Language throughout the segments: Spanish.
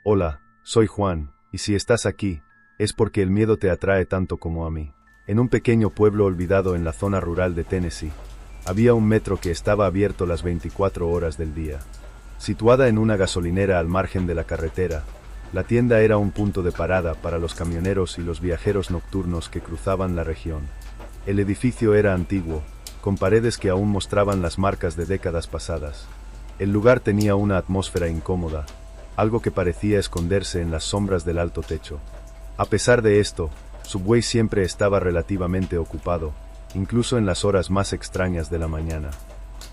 Hola, soy Juan, y si estás aquí, es porque el miedo te atrae tanto como a mí. En un pequeño pueblo olvidado en la zona rural de Tennessee, había un metro que estaba abierto las 24 horas del día. Situada en una gasolinera al margen de la carretera, la tienda era un punto de parada para los camioneros y los viajeros nocturnos que cruzaban la región. El edificio era antiguo, con paredes que aún mostraban las marcas de décadas pasadas. El lugar tenía una atmósfera incómoda, algo que parecía esconderse en las sombras del alto techo. A pesar de esto, Subway siempre estaba relativamente ocupado, incluso en las horas más extrañas de la mañana.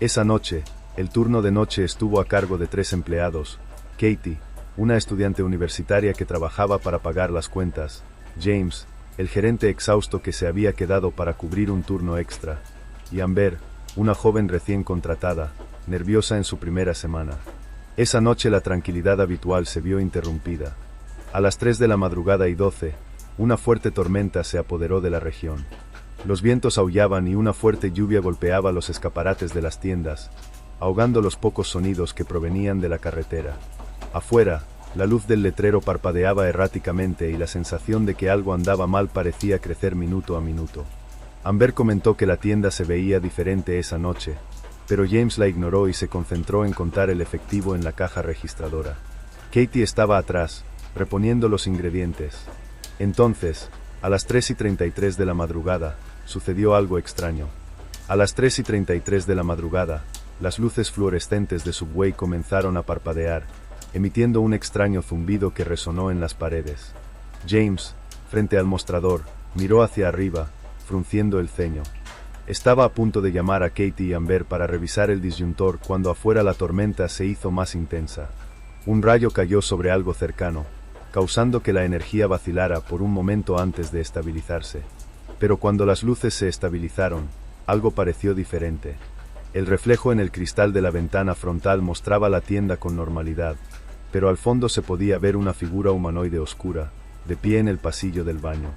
Esa noche, el turno de noche estuvo a cargo de 3 empleados: Katie, una estudiante universitaria que trabajaba para pagar las cuentas; James, el gerente exhausto que se había quedado para cubrir un turno extra; y Amber, una joven recién contratada, nerviosa en su primera semana. Esa noche la tranquilidad habitual se vio interrumpida. A las 3 de la madrugada y 12, una fuerte tormenta se apoderó de la región. Los vientos aullaban y una fuerte lluvia golpeaba los escaparates de las tiendas, ahogando los pocos sonidos que provenían de la carretera. Afuera, la luz del letrero parpadeaba erráticamente y la sensación de que algo andaba mal parecía crecer minuto a minuto. Amber comentó que la tienda se veía diferente esa noche, pero James la ignoró y se concentró en contar el efectivo en la caja registradora. Katie estaba atrás, reponiendo los ingredientes. Entonces, a las 3:33 de la madrugada, sucedió algo extraño. A las 3:33 de la madrugada, las luces fluorescentes de Subway comenzaron a parpadear, emitiendo un extraño zumbido que resonó en las paredes. James, frente al mostrador, miró hacia arriba, frunciendo el ceño. Estaba a punto de llamar a Katie y Amber para revisar el disyuntor cuando afuera la tormenta se hizo más intensa. Un rayo cayó sobre algo cercano, causando que la energía vacilara por un momento antes de estabilizarse. Pero cuando las luces se estabilizaron, algo pareció diferente. El reflejo en el cristal de la ventana frontal mostraba la tienda con normalidad, pero al fondo se podía ver una figura humanoide oscura, de pie en el pasillo del baño.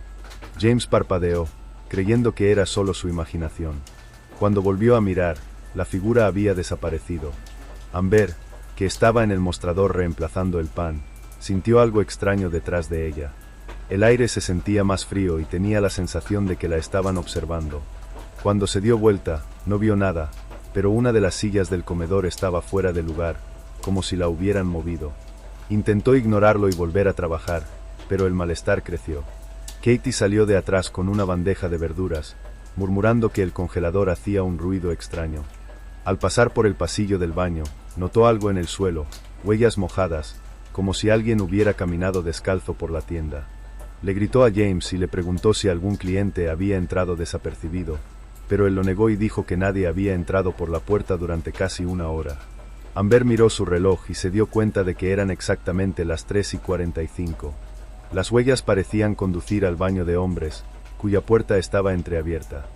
James parpadeó, creyendo que era solo su imaginación. Cuando volvió a mirar, la figura había desaparecido. Amber, que estaba en el mostrador reemplazando el pan, sintió algo extraño detrás de ella. El aire se sentía más frío y tenía la sensación de que la estaban observando. Cuando se dio vuelta, no vio nada, pero una de las sillas del comedor estaba fuera de lugar, como si la hubieran movido. Intentó ignorarlo y volver a trabajar, pero el malestar creció. Katie salió de atrás con una bandeja de verduras, murmurando que el congelador hacía un ruido extraño. Al pasar por el pasillo del baño, notó algo en el suelo, huellas mojadas, como si alguien hubiera caminado descalzo por la tienda. Le gritó a James y le preguntó si algún cliente había entrado desapercibido, pero él lo negó y dijo que nadie había entrado por la puerta durante casi una hora. Amber miró su reloj y se dio cuenta de que eran exactamente las 3:45. Las huellas parecían conducir al baño de hombres, cuya puerta estaba entreabierta.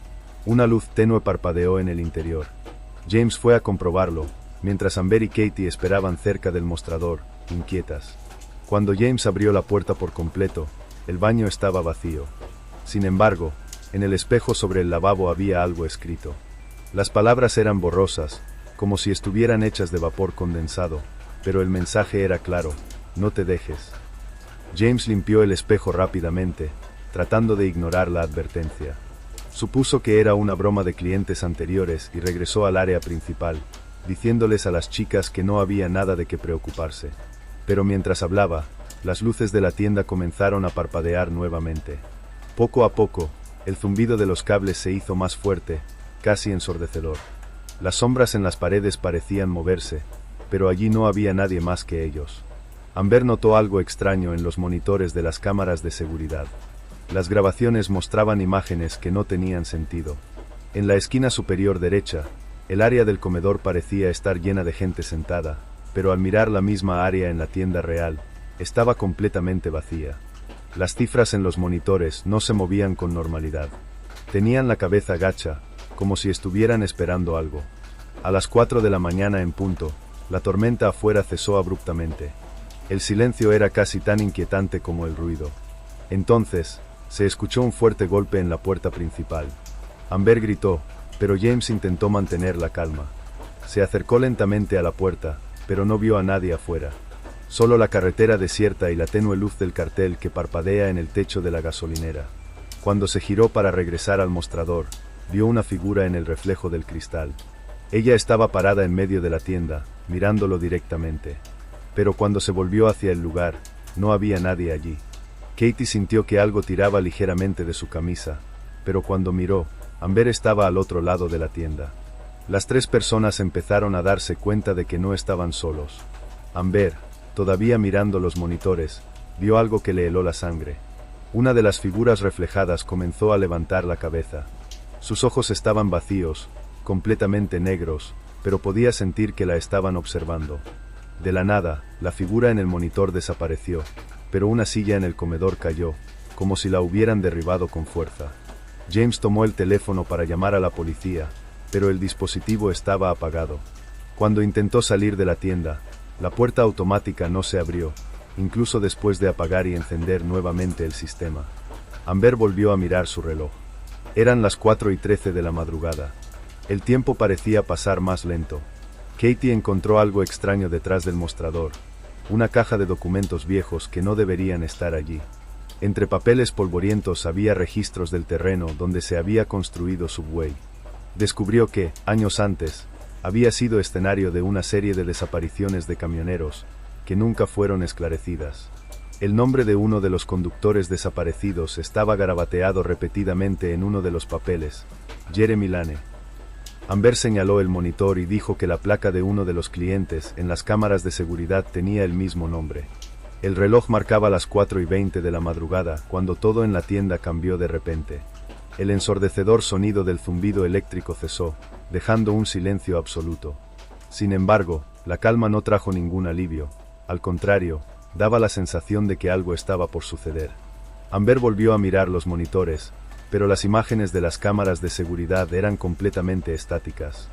Una luz tenue parpadeó en el interior. James fue a comprobarlo, mientras Amber y Katie esperaban cerca del mostrador, inquietas. Cuando James abrió la puerta por completo, el baño estaba vacío. Sin embargo, en el espejo sobre el lavabo había algo escrito. Las palabras eran borrosas, como si estuvieran hechas de vapor condensado, pero el mensaje era claro: no te dejes. James limpió el espejo rápidamente, tratando de ignorar la advertencia. Supuso que era una broma de clientes anteriores y regresó al área principal, diciéndoles a las chicas que no había nada de qué preocuparse. Pero mientras hablaba, las luces de la tienda comenzaron a parpadear nuevamente. Poco a poco, el zumbido de los cables se hizo más fuerte, casi ensordecedor. Las sombras en las paredes parecían moverse, pero allí no había nadie más que ellos. Amber notó algo extraño en los monitores de las cámaras de seguridad. Las grabaciones mostraban imágenes que no tenían sentido. En la esquina superior derecha, el área del comedor parecía estar llena de gente sentada, pero al mirar la misma área en la tienda real, estaba completamente vacía. Las cifras en los monitores no se movían con normalidad. Tenían la cabeza gacha, como si estuvieran esperando algo. A las 4 de la mañana en punto, la tormenta afuera cesó abruptamente. El silencio era casi tan inquietante como el ruido. Entonces, se escuchó un fuerte golpe en la puerta principal. Amber gritó, pero James intentó mantener la calma. Se acercó lentamente a la puerta, pero no vio a nadie afuera. Solo la carretera desierta y la tenue luz del cartel que parpadea en el techo de la gasolinera. Cuando se giró para regresar al mostrador, vio una figura en el reflejo del cristal. Ella estaba parada en medio de la tienda, mirándolo directamente. Pero cuando se volvió hacia el lugar, no había nadie allí. Katie sintió que algo tiraba ligeramente de su camisa, pero cuando miró, Amber estaba al otro lado de la tienda. Las tres personas empezaron a darse cuenta de que no estaban solos. Amber, todavía mirando los monitores, vio algo que le heló la sangre. Una de las figuras reflejadas comenzó a levantar la cabeza. Sus ojos estaban vacíos, completamente negros, pero podía sentir que la estaban observando. De la nada, la figura en el monitor desapareció, pero una silla en el comedor cayó, como si la hubieran derribado con fuerza. James tomó el teléfono para llamar a la policía, pero el dispositivo estaba apagado. Cuando intentó salir de la tienda, la puerta automática no se abrió, incluso después de apagar y encender nuevamente el sistema. Amber volvió a mirar su reloj. Eran las 4:13 de la madrugada. El tiempo parecía pasar más lento. Katie encontró algo extraño detrás del mostrador, una caja de documentos viejos que no deberían estar allí. Entre papeles polvorientos había registros del terreno donde se había construido Subway. Descubrió que, años antes, había sido escenario de una serie de desapariciones de camioneros, que nunca fueron esclarecidas. El nombre de uno de los conductores desaparecidos estaba garabateado repetidamente en uno de los papeles: Jeremy Lane. Amber señaló el monitor y dijo que la placa de uno de los clientes en las cámaras de seguridad tenía el mismo nombre. El reloj marcaba las 4:20 de la madrugada cuando todo en la tienda cambió de repente. El ensordecedor sonido del zumbido eléctrico cesó, dejando un silencio absoluto. Sin embargo, la calma no trajo ningún alivio. Al contrario, daba la sensación de que algo estaba por suceder. Amber volvió a mirar los monitores, pero las imágenes de las cámaras de seguridad eran completamente estáticas.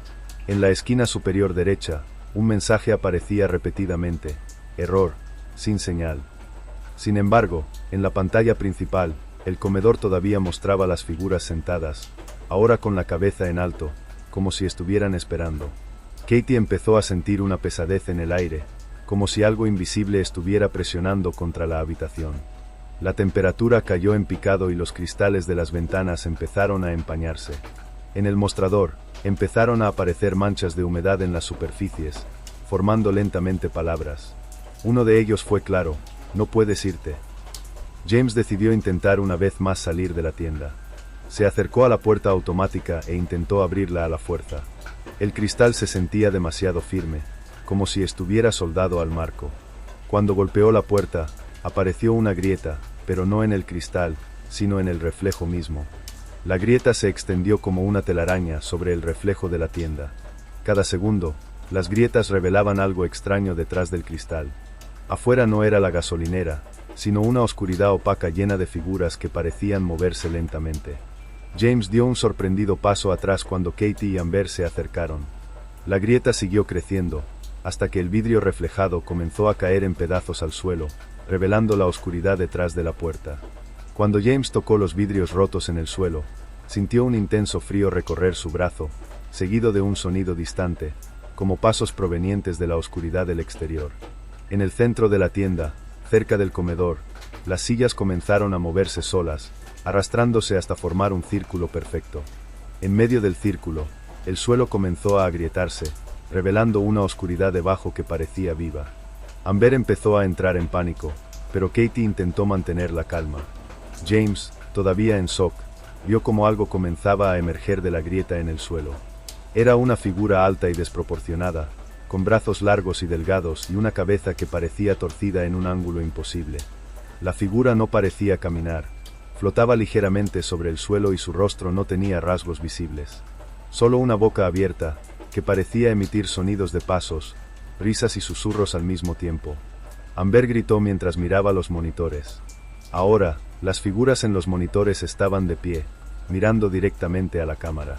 En la esquina superior derecha, un mensaje aparecía repetidamente: error, sin señal. Sin embargo, en la pantalla principal, el comedor todavía mostraba las figuras sentadas, ahora con la cabeza en alto, como si estuvieran esperando. Katie empezó a sentir una pesadez en el aire, como si algo invisible estuviera presionando contra la habitación. La temperatura cayó en picado y los cristales de las ventanas empezaron a empañarse. En el mostrador, empezaron a aparecer manchas de humedad en las superficies, formando lentamente palabras. Uno de ellos fue claro: no puedes irte. James decidió intentar una vez más salir de la tienda. Se acercó a la puerta automática e intentó abrirla a la fuerza. El cristal se sentía demasiado firme, como si estuviera soldado al marco. Cuando golpeó la puerta, apareció una grieta, pero no en el cristal, sino en el reflejo mismo. La grieta se extendió como una telaraña sobre el reflejo de la tienda. Cada segundo, las grietas revelaban algo extraño detrás del cristal. Afuera no era la gasolinera, sino una oscuridad opaca llena de figuras que parecían moverse lentamente. James dio un sorprendido paso atrás cuando Katie y Amber se acercaron. La grieta siguió creciendo, hasta que el vidrio reflejado comenzó a caer en pedazos al suelo, revelando la oscuridad detrás de la puerta. Cuando James tocó los vidrios rotos en el suelo, sintió un intenso frío recorrer su brazo, seguido de un sonido distante, como pasos provenientes de la oscuridad del exterior. En el centro de la tienda, cerca del comedor, las sillas comenzaron a moverse solas, arrastrándose hasta formar un círculo perfecto. En medio del círculo, el suelo comenzó a agrietarse, revelando una oscuridad debajo que parecía viva. Amber empezó a entrar en pánico, pero Katie intentó mantener la calma. James, todavía en shock, vio como algo comenzaba a emerger de la grieta en el suelo. Era una figura alta y desproporcionada, con brazos largos y delgados y una cabeza que parecía torcida en un ángulo imposible. La figura no parecía caminar, flotaba ligeramente sobre el suelo y su rostro no tenía rasgos visibles. Solo una boca abierta, que parecía emitir sonidos de pasos, risas y susurros al mismo tiempo. Amber gritó mientras miraba los monitores. Ahora, las figuras en los monitores estaban de pie, mirando directamente a la cámara.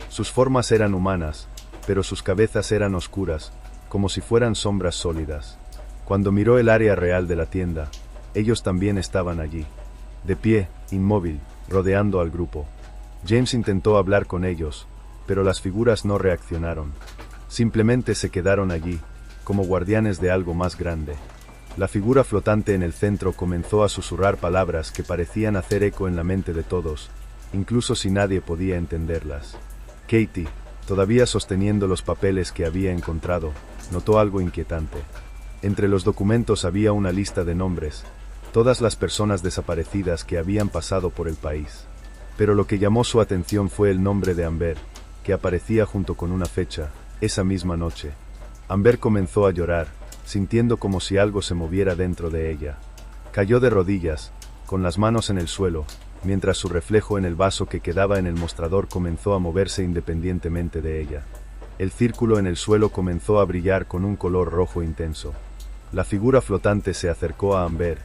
Sus formas eran humanas, pero sus cabezas eran oscuras, como si fueran sombras sólidas. Cuando miró el área real de la tienda, ellos también estaban allí, de pie, inmóvil, rodeando al grupo. James intentó hablar con ellos, pero las figuras no reaccionaron. Simplemente se quedaron allí, como guardianes de algo más grande. La figura flotante en el centro comenzó a susurrar palabras que parecían hacer eco en la mente de todos, incluso si nadie podía entenderlas. Katie, todavía sosteniendo los papeles que había encontrado, notó algo inquietante. Entre los documentos había una lista de nombres, todas las personas desaparecidas que habían pasado por el país. Pero lo que llamó su atención fue el nombre de Amber, que aparecía junto con una fecha, esa misma noche. Amber comenzó a llorar, sintiendo como si algo se moviera dentro de ella. Cayó de rodillas, con las manos en el suelo, mientras su reflejo en el vaso que quedaba en el mostrador comenzó a moverse independientemente de ella. El círculo en el suelo comenzó a brillar con un color rojo intenso. La figura flotante se acercó a Amber,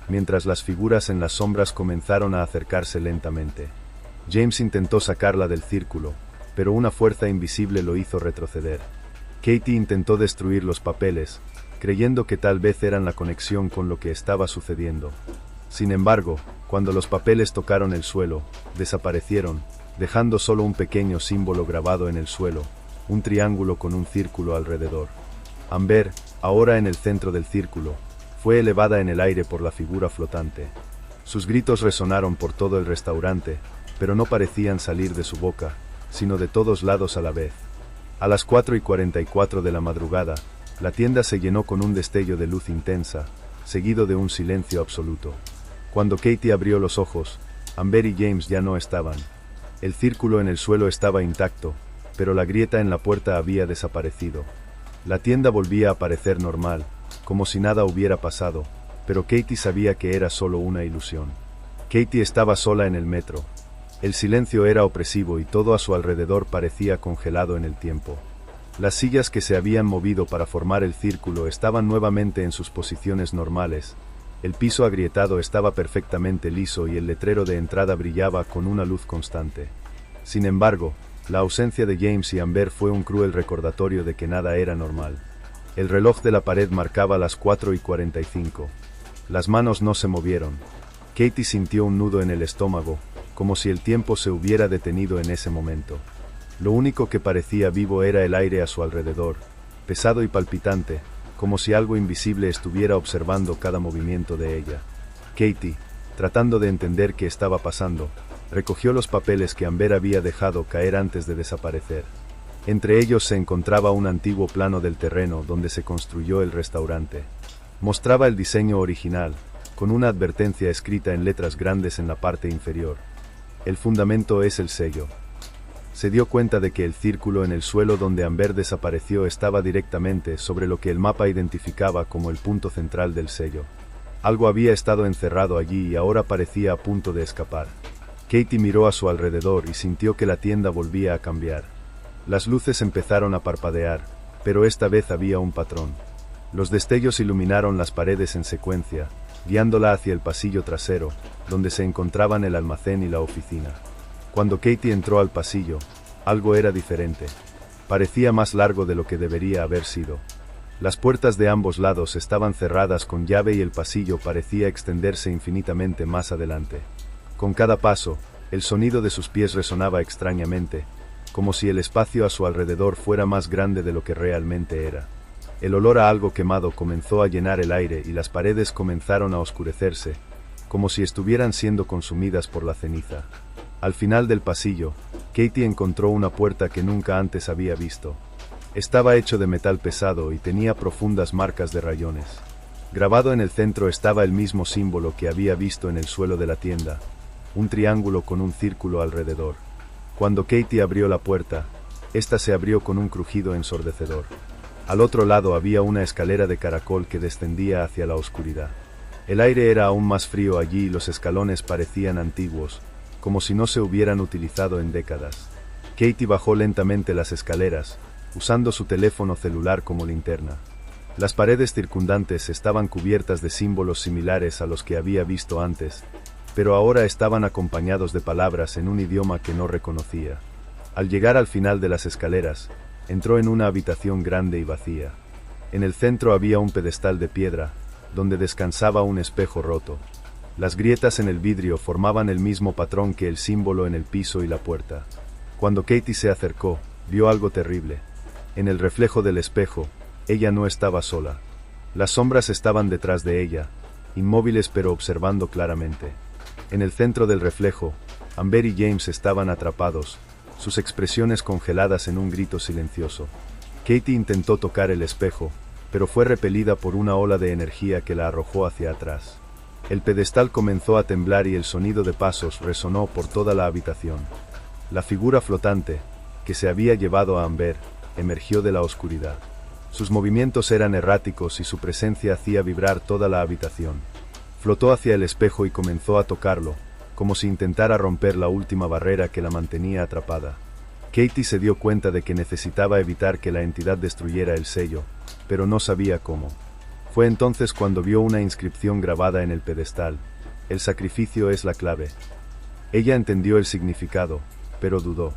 mientras las figuras en las sombras comenzaron a acercarse lentamente. James intentó sacarla del círculo, pero una fuerza invisible lo hizo retroceder. Katie intentó destruir los papeles, creyendo que tal vez eran la conexión con lo que estaba sucediendo. Sin embargo, cuando los papeles tocaron el suelo, desaparecieron, dejando solo un pequeño símbolo grabado en el suelo, un triángulo con un círculo alrededor. Amber, ahora en el centro del círculo, fue elevada en el aire por la figura flotante. Sus gritos resonaron por todo el restaurante, pero no parecían salir de su boca, sino de todos lados a la vez. A las 4:44 de la madrugada, la tienda se llenó con un destello de luz intensa, seguido de un silencio absoluto. Cuando Katie abrió los ojos, Amber y James ya no estaban. El círculo en el suelo estaba intacto, pero la grieta en la puerta había desaparecido. La tienda volvía a parecer normal, como si nada hubiera pasado, pero Katie sabía que era solo una ilusión. Katie estaba sola en el metro. El silencio era opresivo y todo a su alrededor parecía congelado en el tiempo. Las sillas que se habían movido para formar el círculo estaban nuevamente en sus posiciones normales. El piso agrietado estaba perfectamente liso y el letrero de entrada brillaba con una luz constante. Sin embargo, la ausencia de James y Amber fue un cruel recordatorio de que nada era normal. El reloj de la pared marcaba las 4:45. Las manos no se movieron. Katie sintió un nudo en el estómago, como si el tiempo se hubiera detenido en ese momento. Lo único que parecía vivo era el aire a su alrededor, pesado y palpitante, como si algo invisible estuviera observando cada movimiento de ella. Katie, tratando de entender qué estaba pasando, recogió los papeles que Amber había dejado caer antes de desaparecer. Entre ellos se encontraba un antiguo plano del terreno donde se construyó el restaurante. Mostraba el diseño original, con una advertencia escrita en letras grandes en la parte inferior. El fundamento es el sello. Se dio cuenta de que el círculo en el suelo donde Amber desapareció estaba directamente sobre lo que el mapa identificaba como el punto central del sello. Algo había estado encerrado allí y ahora parecía a punto de escapar. Katie miró a su alrededor y sintió que la tienda volvía a cambiar. Las luces empezaron a parpadear, pero esta vez había un patrón. Los destellos iluminaron las paredes en secuencia, guiándola hacia el pasillo trasero, donde se encontraban el almacén y la oficina. Cuando Katie entró al pasillo, algo era diferente. Parecía más largo de lo que debería haber sido. Las puertas de ambos lados estaban cerradas con llave y el pasillo parecía extenderse infinitamente más adelante. Con cada paso, el sonido de sus pies resonaba extrañamente, como si el espacio a su alrededor fuera más grande de lo que realmente era. El olor a algo quemado comenzó a llenar el aire y las paredes comenzaron a oscurecerse, como si estuvieran siendo consumidas por la ceniza. Al final del pasillo, Katie encontró una puerta que nunca antes había visto. Estaba hecho de metal pesado y tenía profundas marcas de rayones. Grabado en el centro estaba el mismo símbolo que había visto en el suelo de la tienda, un triángulo con un círculo alrededor. Cuando Katie abrió la puerta, esta se abrió con un crujido ensordecedor. Al otro lado había una escalera de caracol que descendía hacia la oscuridad. El aire era aún más frío allí y los escalones parecían antiguos, como si no se hubieran utilizado en décadas. Katie bajó lentamente las escaleras, usando su teléfono celular como linterna. Las paredes circundantes estaban cubiertas de símbolos similares a los que había visto antes, pero ahora estaban acompañados de palabras en un idioma que no reconocía. Al llegar al final de las escaleras, entró en una habitación grande y vacía. En el centro había un pedestal de piedra, donde descansaba un espejo roto. Las grietas en el vidrio formaban el mismo patrón que el símbolo en el piso y la puerta. Cuando Katie se acercó, vio algo terrible. En el reflejo del espejo, ella no estaba sola. Las sombras estaban detrás de ella, inmóviles pero observando claramente. En el centro del reflejo, Amber y James estaban atrapados, sus expresiones congeladas en un grito silencioso. Katie intentó tocar el espejo, pero fue repelida por una ola de energía que la arrojó hacia atrás. El pedestal comenzó a temblar y el sonido de pasos resonó por toda la habitación. La figura flotante, que se había llevado a Amber, emergió de la oscuridad. Sus movimientos eran erráticos y su presencia hacía vibrar toda la habitación. Flotó hacia el espejo y comenzó a tocarlo, como si intentara romper la última barrera que la mantenía atrapada. Katie se dio cuenta de que necesitaba evitar que la entidad destruyera el sello, pero no sabía cómo. Fue entonces cuando vio una inscripción grabada en el pedestal: "El sacrificio es la clave". Ella entendió el significado, pero dudó.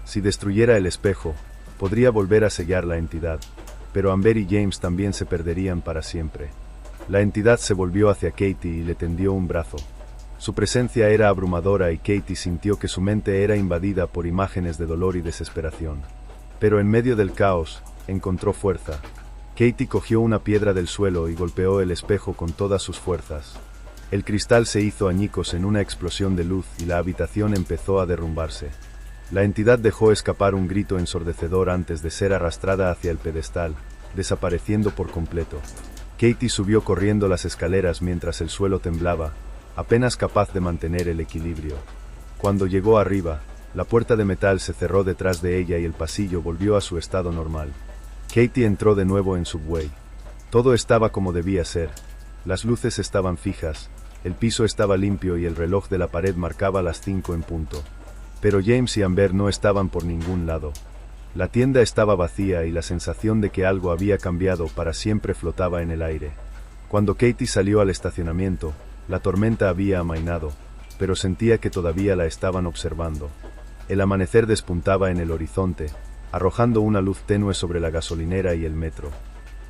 Si destruyera el espejo, podría volver a sellar la entidad, pero Amber y James también se perderían para siempre. La entidad se volvió hacia Katie y le tendió un brazo. Su presencia era abrumadora y Katie sintió que su mente era invadida por imágenes de dolor y desesperación. Pero en medio del caos, encontró fuerza. Katie cogió una piedra del suelo y golpeó el espejo con todas sus fuerzas. El cristal se hizo añicos en una explosión de luz y la habitación empezó a derrumbarse. La entidad dejó escapar un grito ensordecedor antes de ser arrastrada hacia el pedestal, desapareciendo por completo. Katie subió corriendo las escaleras mientras el suelo temblaba, apenas capaz de mantener el equilibrio. Cuando llegó arriba, la puerta de metal se cerró detrás de ella y el pasillo volvió a su estado normal. Katie entró de nuevo en Subway. Todo estaba como debía ser. Las luces estaban fijas, el piso estaba limpio y el reloj de la pared marcaba las 5 en punto. Pero James y Amber no estaban por ningún lado. La tienda estaba vacía y la sensación de que algo había cambiado para siempre flotaba en el aire. Cuando Katie salió al estacionamiento, la tormenta había amainado, pero sentía que todavía la estaban observando. El amanecer despuntaba en el horizonte, arrojando una luz tenue sobre la gasolinera y el metro.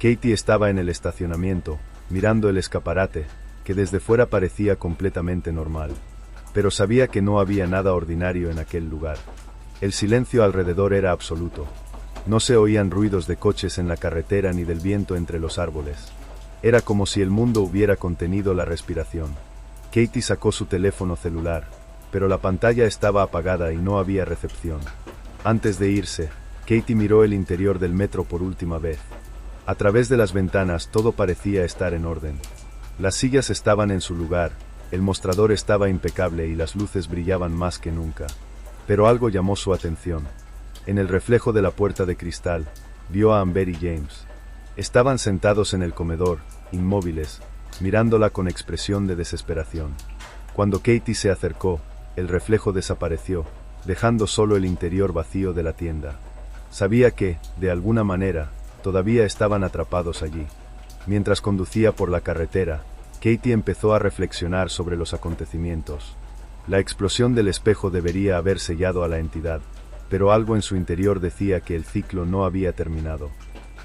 Katie estaba en el estacionamiento, mirando el escaparate, que desde fuera parecía completamente normal. Pero sabía que no había nada ordinario en aquel lugar. El silencio alrededor era absoluto. No se oían ruidos de coches en la carretera ni del viento entre los árboles. Era como si el mundo hubiera contenido la respiración. Katie sacó su teléfono celular, pero la pantalla estaba apagada y no había recepción. Antes de irse, Katie miró el interior del metro por última vez. A través de las ventanas todo parecía estar en orden. Las sillas estaban en su lugar, el mostrador estaba impecable y las luces brillaban más que nunca. Pero algo llamó su atención. En el reflejo de la puerta de cristal, vio a Amber y James. Estaban sentados en el comedor, inmóviles, mirándola con expresión de desesperación. Cuando Katie se acercó, el reflejo desapareció, dejando solo el interior vacío de la tienda. Sabía que, de alguna manera, todavía estaban atrapados allí. Mientras conducía por la carretera, Katie empezó a reflexionar sobre los acontecimientos. La explosión del espejo debería haber sellado a la entidad, pero algo en su interior decía que el ciclo no había terminado.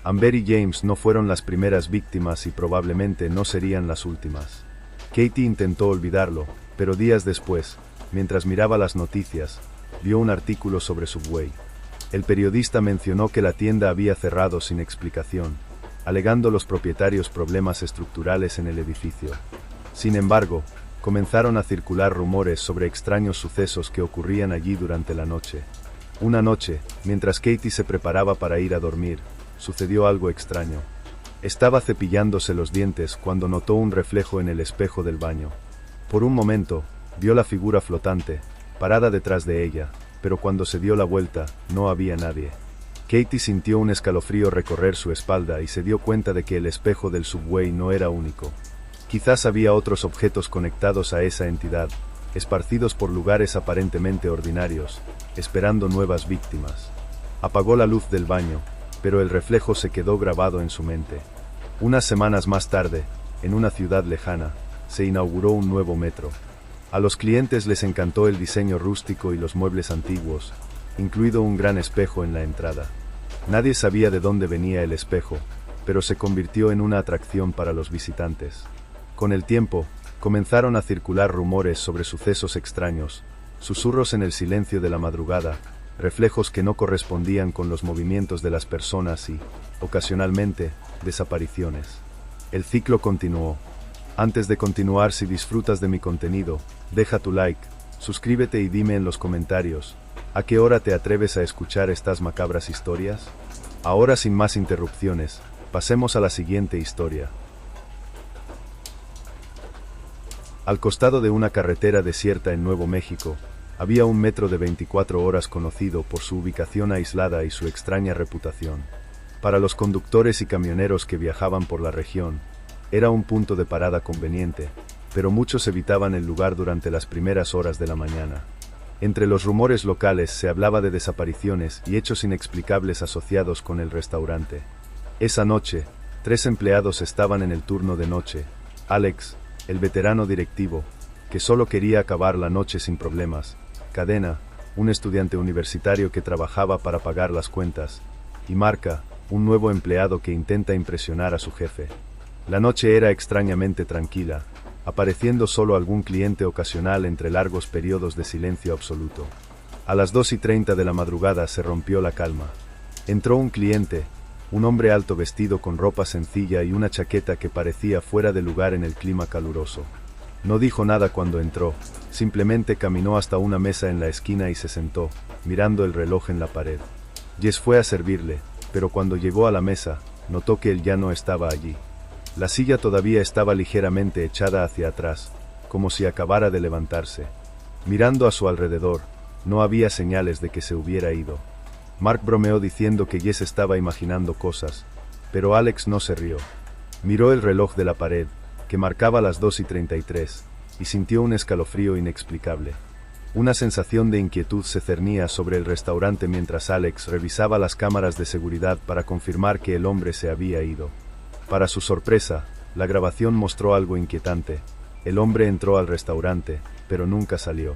Amber y James no fueron las primeras víctimas y probablemente no serían las últimas. Katie intentó olvidarlo, pero días después, mientras miraba las noticias, vio un artículo sobre Subway. El periodista mencionó que la tienda había cerrado sin explicación, alegando los propietarios problemas estructurales en el edificio. Sin embargo, comenzaron a circular rumores sobre extraños sucesos que ocurrían allí durante la noche. Una noche, mientras Katie se preparaba para ir a dormir, sucedió algo extraño. Estaba cepillándose los dientes cuando notó un reflejo en el espejo del baño. Por un momento, vio la figura flotante, parada detrás de ella, pero cuando se dio la vuelta, no había nadie. Katie sintió un escalofrío recorrer su espalda y se dio cuenta de que el espejo del Subway no era único. Quizás había otros objetos conectados a esa entidad, esparcidos por lugares aparentemente ordinarios, esperando nuevas víctimas. Apagó la luz del baño, pero el reflejo se quedó grabado en su mente. Unas semanas más tarde, en una ciudad lejana, se inauguró un nuevo metro. A los clientes les encantó el diseño rústico y los muebles antiguos, incluido un gran espejo en la entrada. Nadie sabía de dónde venía el espejo, pero se convirtió en una atracción para los visitantes. Con el tiempo, comenzaron a circular rumores sobre sucesos extraños, susurros en el silencio de la madrugada, reflejos que no correspondían con los movimientos de las personas y, ocasionalmente, desapariciones. El ciclo continuó. Antes de continuar, si disfrutas de mi contenido, deja tu like, suscríbete y dime en los comentarios, ¿a qué hora te atreves a escuchar estas macabras historias? Ahora, sin más interrupciones, pasemos a la siguiente historia. Al costado de una carretera desierta en Nuevo México, había un metro de 24 horas conocido por su ubicación aislada y su extraña reputación. Para los conductores y camioneros que viajaban por la región, era un punto de parada conveniente, pero muchos evitaban el lugar durante las primeras horas de la mañana. Entre los rumores locales se hablaba de desapariciones y hechos inexplicables asociados con el restaurante. Esa noche, 3 empleados estaban en el turno de noche. Alex, el veterano directivo, que solo quería acabar la noche sin problemas; Cadena, un estudiante universitario que trabajaba para pagar las cuentas; y Marca, un nuevo empleado que intenta impresionar a su jefe. La noche era extrañamente tranquila, apareciendo solo algún cliente ocasional entre largos periodos de silencio absoluto. A las 2:30 de la madrugada se rompió la calma. Entró un cliente, un hombre alto vestido con ropa sencilla y una chaqueta que parecía fuera de lugar en el clima caluroso. No dijo nada cuando entró, simplemente caminó hasta una mesa en la esquina y se sentó, mirando el reloj en la pared. Jess fue a servirle, pero cuando llegó a la mesa, notó que él ya no estaba allí. La silla todavía estaba ligeramente echada hacia atrás, como si acabara de levantarse. Mirando a su alrededor, no había señales de que se hubiera ido. Mark bromeó diciendo que Jess estaba imaginando cosas, pero Alex no se rió. Miró el reloj de la pared, que marcaba las 2:33, y sintió un escalofrío inexplicable. Una sensación de inquietud se cernía sobre el restaurante mientras Alex revisaba las cámaras de seguridad para confirmar que el hombre se había ido. Para su sorpresa, la grabación mostró algo inquietante. El hombre entró al restaurante, pero nunca salió.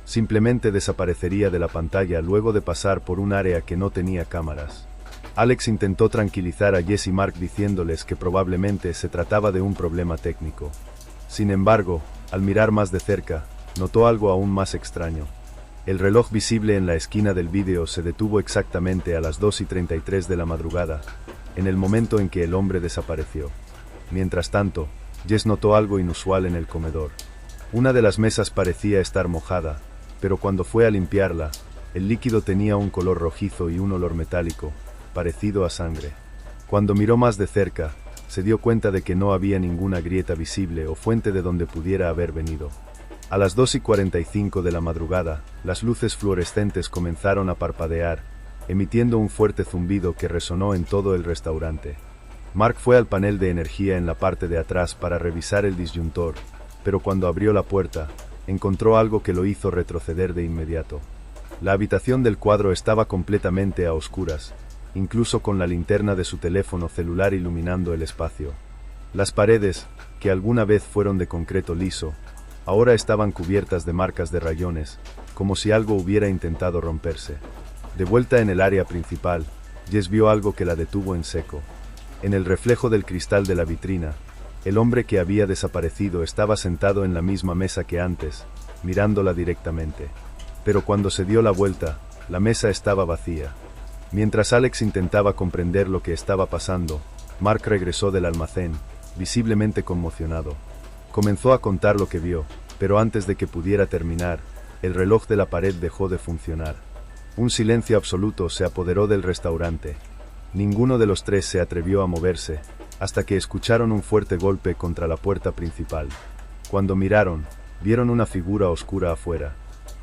Simplemente desaparecería de la pantalla luego de pasar por un área que no tenía cámaras. Alex intentó tranquilizar a Jess y Mark diciéndoles que probablemente se trataba de un problema técnico. Sin embargo, al mirar más de cerca, notó algo aún más extraño. El reloj visible en la esquina del vídeo se detuvo exactamente a las 2:33 de la madrugada, en el momento en que el hombre desapareció. Mientras tanto, Jess notó algo inusual en el comedor. Una de las mesas parecía estar mojada, pero cuando fue a limpiarla, el líquido tenía un color rojizo y un olor metálico, parecido a sangre. Cuando miró más de cerca, se dio cuenta de que no había ninguna grieta visible o fuente de donde pudiera haber venido. A las 2:45 de la madrugada, las luces fluorescentes comenzaron a parpadear, emitiendo un fuerte zumbido que resonó en todo el restaurante. Mark fue al panel de energía en la parte de atrás para revisar el disyuntor, pero cuando abrió la puerta, encontró algo que lo hizo retroceder de inmediato. La habitación del cuadro estaba completamente a oscuras, incluso con la linterna de su teléfono celular iluminando el espacio. Las paredes, que alguna vez fueron de concreto liso, ahora estaban cubiertas de marcas de rayones, como si algo hubiera intentado romperse. De vuelta en el área principal, Jess vio algo que la detuvo en seco. En el reflejo del cristal de la vitrina, el hombre que había desaparecido estaba sentado en la misma mesa que antes, mirándola directamente. Pero cuando se dio la vuelta, la mesa estaba vacía. Mientras Alex intentaba comprender lo que estaba pasando, Mark regresó del almacén, visiblemente conmocionado. Comenzó a contar lo que vio, pero antes de que pudiera terminar, el reloj de la pared dejó de funcionar. Un silencio absoluto se apoderó del restaurante. Ninguno de los 3 se atrevió a moverse, hasta que escucharon un fuerte golpe contra la puerta principal. Cuando miraron, vieron una figura oscura afuera.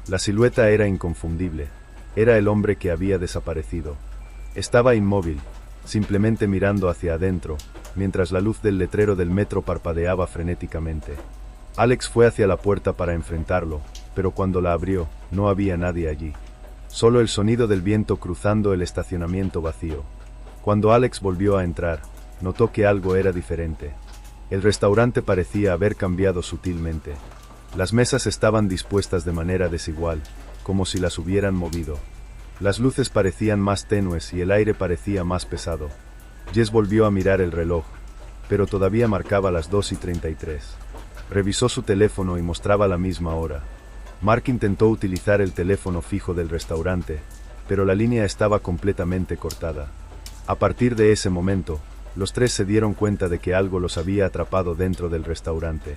La silueta era inconfundible. Era el hombre que había desaparecido. Estaba inmóvil, simplemente mirando hacia adentro, mientras la luz del letrero del metro parpadeaba frenéticamente. Alex fue hacia la puerta para enfrentarlo, pero cuando la abrió, no había nadie allí. Solo el sonido del viento cruzando el estacionamiento vacío. Cuando Alex volvió a entrar, notó que algo era diferente. El restaurante parecía haber cambiado sutilmente. Las mesas estaban dispuestas de manera desigual, como si las hubieran movido. Las luces parecían más tenues y el aire parecía más pesado. Jess volvió a mirar el reloj, pero todavía marcaba las 2:33. Revisó su teléfono y mostraba la misma hora. Mark intentó utilizar el teléfono fijo del restaurante, pero la línea estaba completamente cortada. A partir de ese momento, Los tres se dieron cuenta de que algo los había atrapado dentro del restaurante.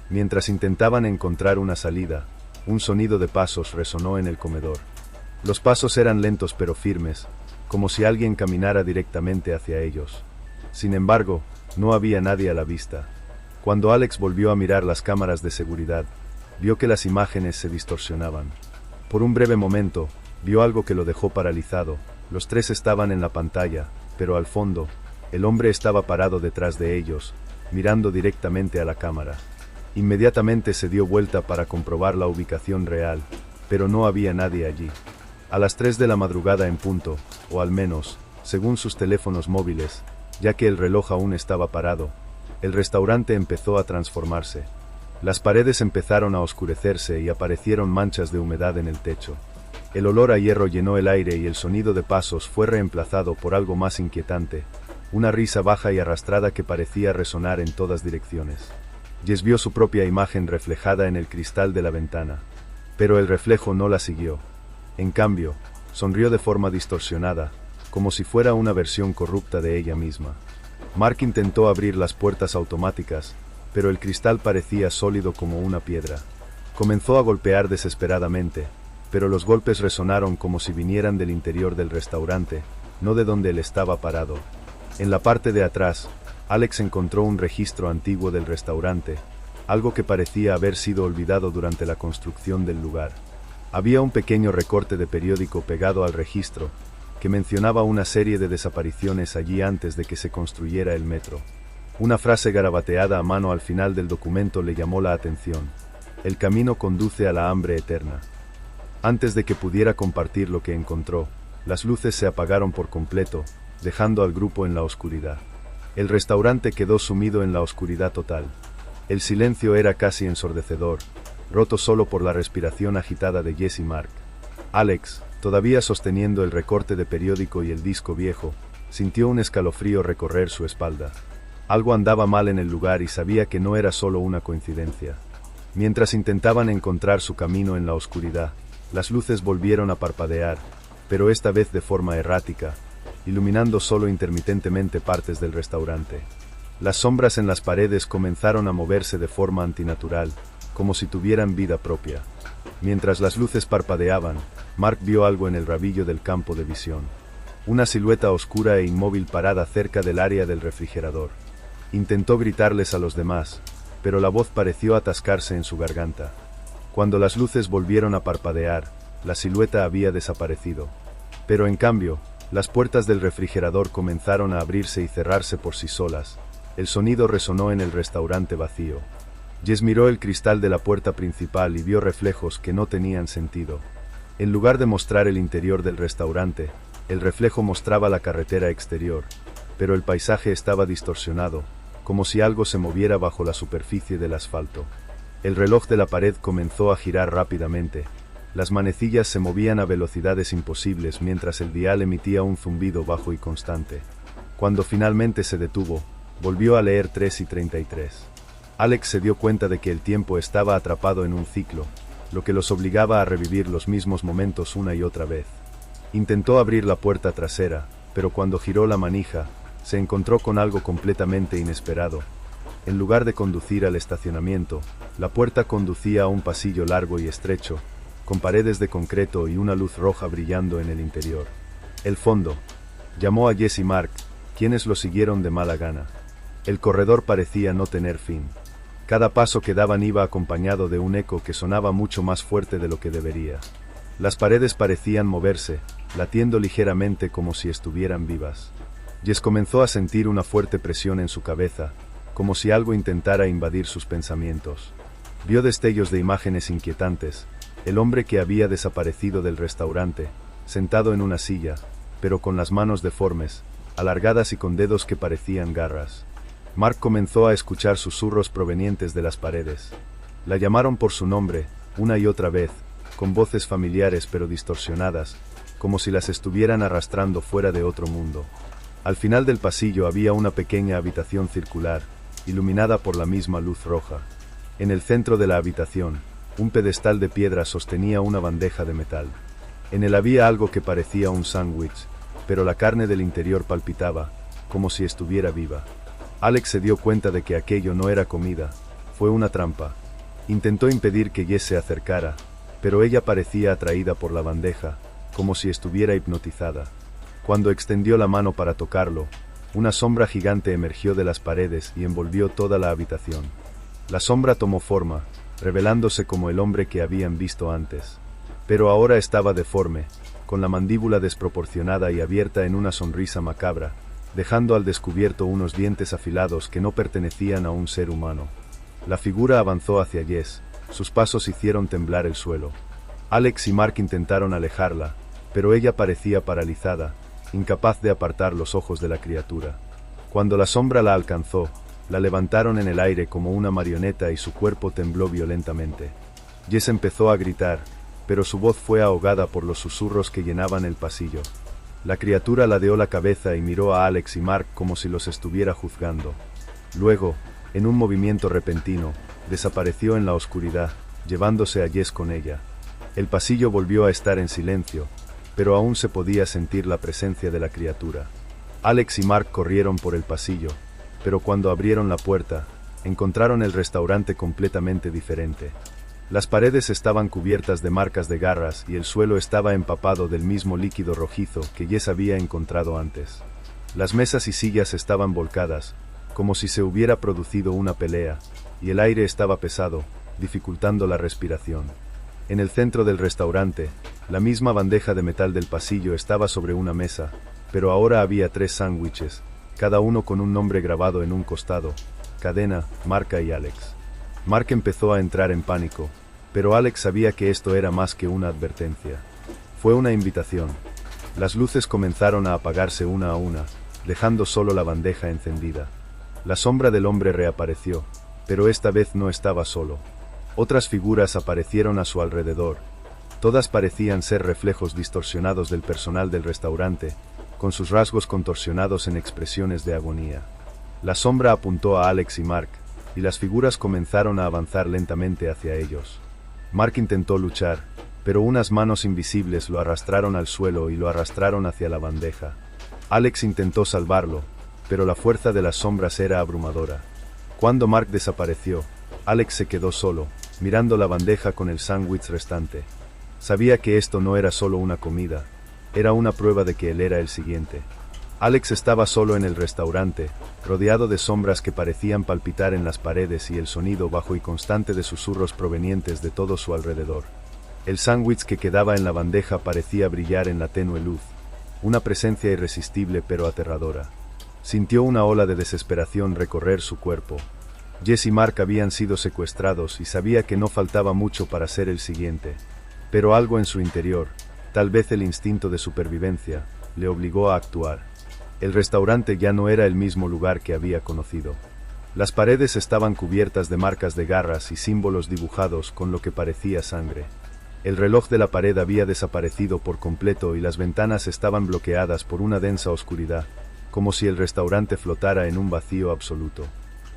Mientras intentaban encontrar una salida, un sonido de pasos resonó en el comedor. Los pasos eran lentos pero firmes, como si alguien caminara directamente hacia ellos. Sin embargo, no había nadie a la vista. Cuando Alex volvió a mirar las cámaras de seguridad, vio que las imágenes se distorsionaban. Por un breve momento, vio algo que lo dejó paralizado. Los tres estaban en la pantalla, pero al fondo, el hombre estaba parado detrás de ellos, mirando directamente a la cámara. Inmediatamente se dio vuelta para comprobar la ubicación real, pero no había nadie allí. A las 3 de la madrugada en punto, o al menos, según sus teléfonos móviles, ya que el reloj aún estaba parado, el restaurante empezó a transformarse. Las paredes empezaron a oscurecerse y aparecieron manchas de humedad en el techo. El olor a hierro llenó el aire y el sonido de pasos fue reemplazado por algo más inquietante, una risa baja y arrastrada que parecía resonar en todas direcciones. Jess vio su propia imagen reflejada en el cristal de la ventana, pero el reflejo no la siguió. En cambio, sonrió de forma distorsionada, como si fuera una versión corrupta de ella misma. Mark intentó abrir las puertas automáticas, pero el cristal parecía sólido como una piedra. Comenzó a golpear desesperadamente, pero los golpes resonaron como si vinieran del interior del restaurante, no de donde él estaba parado. En la parte de atrás, Alex encontró un registro antiguo del restaurante, algo que parecía haber sido olvidado durante la construcción del lugar. Había un pequeño recorte de periódico pegado al registro, que mencionaba una serie de desapariciones allí antes de que se construyera el metro. Una frase garabateada a mano al final del documento le llamó la atención: el camino conduce a la hambre eterna. Antes de que pudiera compartir lo que encontró, las luces se apagaron por completo, dejando al grupo en la oscuridad. El restaurante quedó sumido en la oscuridad total. El silencio era casi ensordecedor, roto solo por la respiración agitada de Jess y Mark. Alex, todavía sosteniendo el recorte de periódico y el disco viejo, sintió un escalofrío recorrer su espalda. Algo andaba mal en el lugar y sabía que no era solo una coincidencia. Mientras intentaban encontrar su camino en la oscuridad, las luces volvieron a parpadear, pero esta vez de forma errática, iluminando solo intermitentemente partes del restaurante. Las sombras en las paredes comenzaron a moverse de forma antinatural, como si tuvieran vida propia. Mientras las luces parpadeaban, Mark vio algo en el rabillo del campo de visión. Una silueta oscura e inmóvil parada cerca del área del refrigerador. Intentó gritarles a los demás, pero la voz pareció atascarse en su garganta. Cuando las luces volvieron a parpadear, la silueta había desaparecido. Pero en cambio, las puertas del refrigerador comenzaron a abrirse y cerrarse por sí solas. El sonido resonó en el restaurante vacío. Jess miró el cristal de la puerta principal y vio reflejos que no tenían sentido. En lugar de mostrar el interior del restaurante, el reflejo mostraba la carretera exterior, pero el paisaje estaba distorsionado, como si algo se moviera bajo la superficie del asfalto. El reloj de la pared comenzó a girar rápidamente. Las manecillas se movían a velocidades imposibles mientras el dial emitía un zumbido bajo y constante. Cuando finalmente se detuvo, volvió a leer 3:33. Alex se dio cuenta de que el tiempo estaba atrapado en un ciclo, lo que los obligaba a revivir los mismos momentos una y otra vez. Intentó abrir la puerta trasera, pero cuando giró la manija, se encontró con algo completamente inesperado. En lugar de conducir al estacionamiento, la puerta conducía a un pasillo largo y estrecho, con paredes de concreto y una luz roja brillando en el interior. El fondo. Llamó a Jess y Mark, quienes lo siguieron de mala gana. El corredor parecía no tener fin. Cada paso que daban iba acompañado de un eco que sonaba mucho más fuerte de lo que debería. Las paredes parecían moverse, latiendo ligeramente como si estuvieran vivas. Jess comenzó a sentir una fuerte presión en su cabeza, como si algo intentara invadir sus pensamientos. Vio destellos de imágenes inquietantes: el hombre que había desaparecido del restaurante, sentado en una silla, pero con las manos deformes, alargadas y con dedos que parecían garras. Mark comenzó a escuchar susurros provenientes de las paredes. La llamaron por su nombre, una y otra vez, con voces familiares pero distorsionadas, como si las estuvieran arrastrando fuera de otro mundo. Al final del pasillo había una pequeña habitación circular, iluminada por la misma luz roja. En el centro de la habitación, un pedestal de piedra sostenía una bandeja de metal. En él había algo que parecía un sándwich, pero la carne del interior palpitaba, como si estuviera viva. Alex se dio cuenta de que aquello no era comida, fue una trampa. Intentó impedir que Jess se acercara, pero ella parecía atraída por la bandeja, como si estuviera hipnotizada. Cuando extendió la mano para tocarlo, una sombra gigante emergió de las paredes y envolvió toda la habitación. La sombra tomó forma, revelándose como el hombre que habían visto antes. Pero ahora estaba deforme, con la mandíbula desproporcionada y abierta en una sonrisa macabra, dejando al descubierto unos dientes afilados que no pertenecían a un ser humano. La figura avanzó hacia Jess, sus pasos hicieron temblar el suelo. Alex y Mark intentaron alejarla, pero ella parecía paralizada, incapaz de apartar los ojos de la criatura. Cuando la sombra la alcanzó, la levantaron en el aire como una marioneta y su cuerpo tembló violentamente. Jess empezó a gritar, pero su voz fue ahogada por los susurros que llenaban el pasillo. La criatura ladeó la cabeza y miró a Alex y Mark como si los estuviera juzgando. Luego, en un movimiento repentino, desapareció en la oscuridad, llevándose a Jess con ella. El pasillo volvió a estar en silencio, pero aún se podía sentir la presencia de la criatura. Alex y Mark corrieron por el pasillo, pero cuando abrieron la puerta, encontraron el restaurante completamente diferente. Las paredes estaban cubiertas de marcas de garras y el suelo estaba empapado del mismo líquido rojizo que Jess había encontrado antes. Las mesas y sillas estaban volcadas, como si se hubiera producido una pelea, y el aire estaba pesado, dificultando la respiración. En el centro del restaurante, la misma bandeja de metal del pasillo estaba sobre una mesa, pero ahora había 3 sándwiches, cada uno con un nombre grabado en un costado: cadena, marca y Alex. Mark empezó a entrar en pánico, pero Alex sabía que esto era más que una advertencia. Fue una invitación. Las luces comenzaron a apagarse una a una, dejando solo la bandeja encendida. La sombra del hombre reapareció, pero esta vez no estaba solo. Otras figuras aparecieron a su alrededor. Todas parecían ser reflejos distorsionados del personal del restaurante, con sus rasgos contorsionados en expresiones de agonía. La sombra apuntó a Alex y Mark, y las figuras comenzaron a avanzar lentamente hacia ellos. Mark intentó luchar, pero unas manos invisibles lo arrastraron al suelo y lo arrastraron hacia la bandeja. Alex intentó salvarlo, pero la fuerza de las sombras era abrumadora. Cuando Mark desapareció, Alex se quedó solo, mirando la bandeja con el sándwich restante. Sabía que esto no era solo una comida, era una prueba de que él era el siguiente. Alex estaba solo en el restaurante, rodeado de sombras que parecían palpitar en las paredes y el sonido bajo y constante de susurros provenientes de todo su alrededor. El sándwich que quedaba en la bandeja parecía brillar en la tenue luz, una presencia irresistible pero aterradora. Sintió una ola de desesperación recorrer su cuerpo. Jess y Mark habían sido secuestrados y sabía que no faltaba mucho para ser el siguiente. Pero algo en su interior, tal vez el instinto de supervivencia, le obligó a actuar. El restaurante ya no era el mismo lugar que había conocido. Las paredes estaban cubiertas de marcas de garras y símbolos dibujados con lo que parecía sangre. El reloj de la pared había desaparecido por completo y las ventanas estaban bloqueadas por una densa oscuridad, como si el restaurante flotara en un vacío absoluto.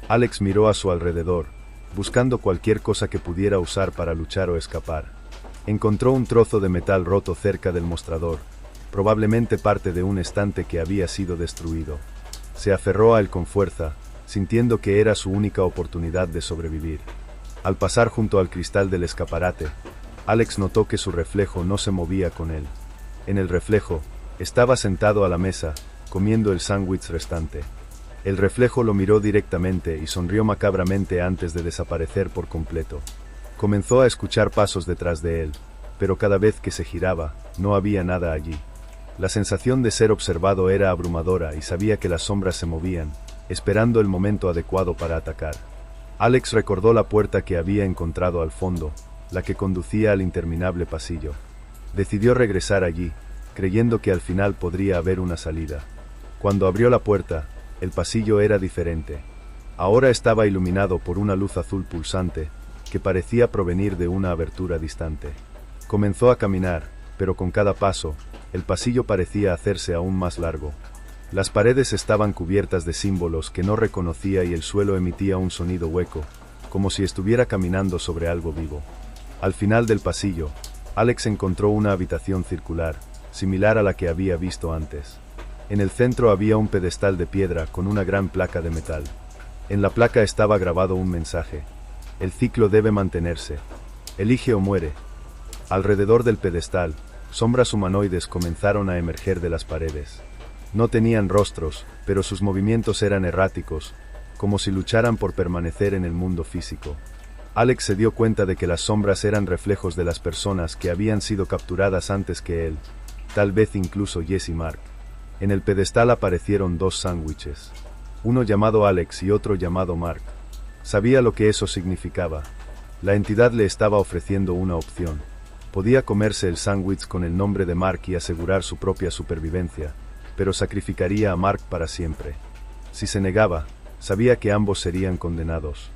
Alex miró a su alrededor, buscando cualquier cosa que pudiera usar para luchar o escapar. Encontró un trozo de metal roto cerca del mostrador, probablemente parte de un estante que había sido destruido. Se aferró a él con fuerza, sintiendo que era su única oportunidad de sobrevivir. Al pasar junto al cristal del escaparate, Alex notó que su reflejo no se movía con él. En el reflejo, estaba sentado a la mesa, comiendo el sándwich restante. El reflejo lo miró directamente y sonrió macabramente antes de desaparecer por completo. Comenzó a escuchar pasos detrás de él, pero cada vez que se giraba, no había nada allí. La sensación de ser observado era abrumadora y sabía que las sombras se movían, esperando el momento adecuado para atacar. Alex recordó la puerta que había encontrado al fondo, la que conducía al interminable pasillo. Decidió regresar allí, creyendo que al final podría haber una salida. Cuando abrió la puerta, el pasillo era diferente. Ahora estaba iluminado por una luz azul pulsante, que parecía provenir de una abertura distante. Comenzó a caminar, pero con cada paso, el pasillo parecía hacerse aún más largo. Las paredes estaban cubiertas de símbolos que no reconocía y el suelo emitía un sonido hueco, como si estuviera caminando sobre algo vivo. Al final del pasillo, Alex encontró una habitación circular, similar a la que había visto antes. En el centro había un pedestal de piedra con una gran placa de metal. En la placa estaba grabado un mensaje. El ciclo debe mantenerse. Elige o muere. Alrededor del pedestal, sombras humanoides comenzaron a emerger de las paredes. No tenían rostros, pero sus movimientos eran erráticos, como si lucharan por permanecer en el mundo físico. Alex se dio cuenta de que las sombras eran reflejos de las personas que habían sido capturadas antes que él, tal vez incluso Jess y Mark. En el pedestal aparecieron dos sándwiches, uno llamado Alex y otro llamado Mark. Sabía lo que eso significaba. La entidad le estaba ofreciendo una opción. Podía comerse el sándwich con el nombre de Mark y asegurar su propia supervivencia, pero sacrificaría a Mark para siempre. Si se negaba, sabía que ambos serían condenados.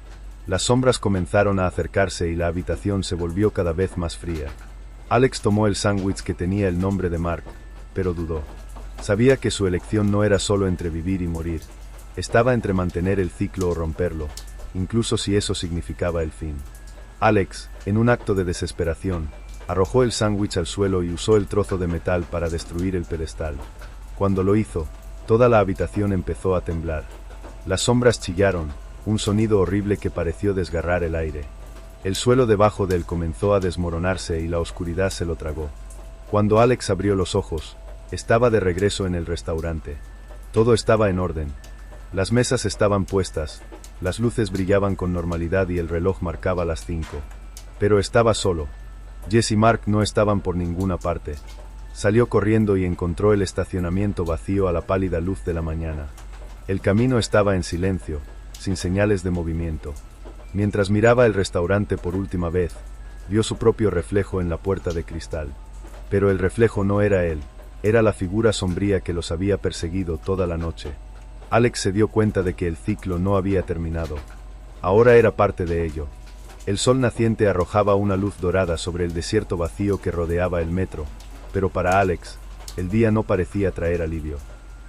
Las sombras comenzaron a acercarse y la habitación se volvió cada vez más fría. Alex tomó el sándwich que tenía el nombre de Mark, pero dudó. Sabía que su elección no era solo entre vivir y morir. Estaba entre mantener el ciclo o romperlo, incluso si eso significaba el fin. Alex, en un acto de desesperación, arrojó el sándwich al suelo y usó el trozo de metal para destruir el pedestal. Cuando lo hizo, toda la habitación empezó a temblar. Las sombras chillaron, un sonido horrible que pareció desgarrar el aire. El suelo debajo de él comenzó a desmoronarse y la oscuridad se lo tragó. Cuando Alex abrió los ojos, estaba de regreso en el restaurante. Todo estaba en orden. Las mesas estaban puestas, las luces brillaban con normalidad y el reloj marcaba las 5. Pero estaba solo. Jess y Mark no estaban por ninguna parte. Salió corriendo y encontró el estacionamiento vacío a la pálida luz de la mañana. El camino estaba en silencio, sin señales de movimiento. Mientras miraba el restaurante por última vez, vio su propio reflejo en la puerta de cristal. Pero el reflejo no era él, era la figura sombría que los había perseguido toda la noche. Alex se dio cuenta de que el ciclo no había terminado. Ahora era parte de ello. El sol naciente arrojaba una luz dorada sobre el desierto vacío que rodeaba el metro, pero para Alex, el día no parecía traer alivio.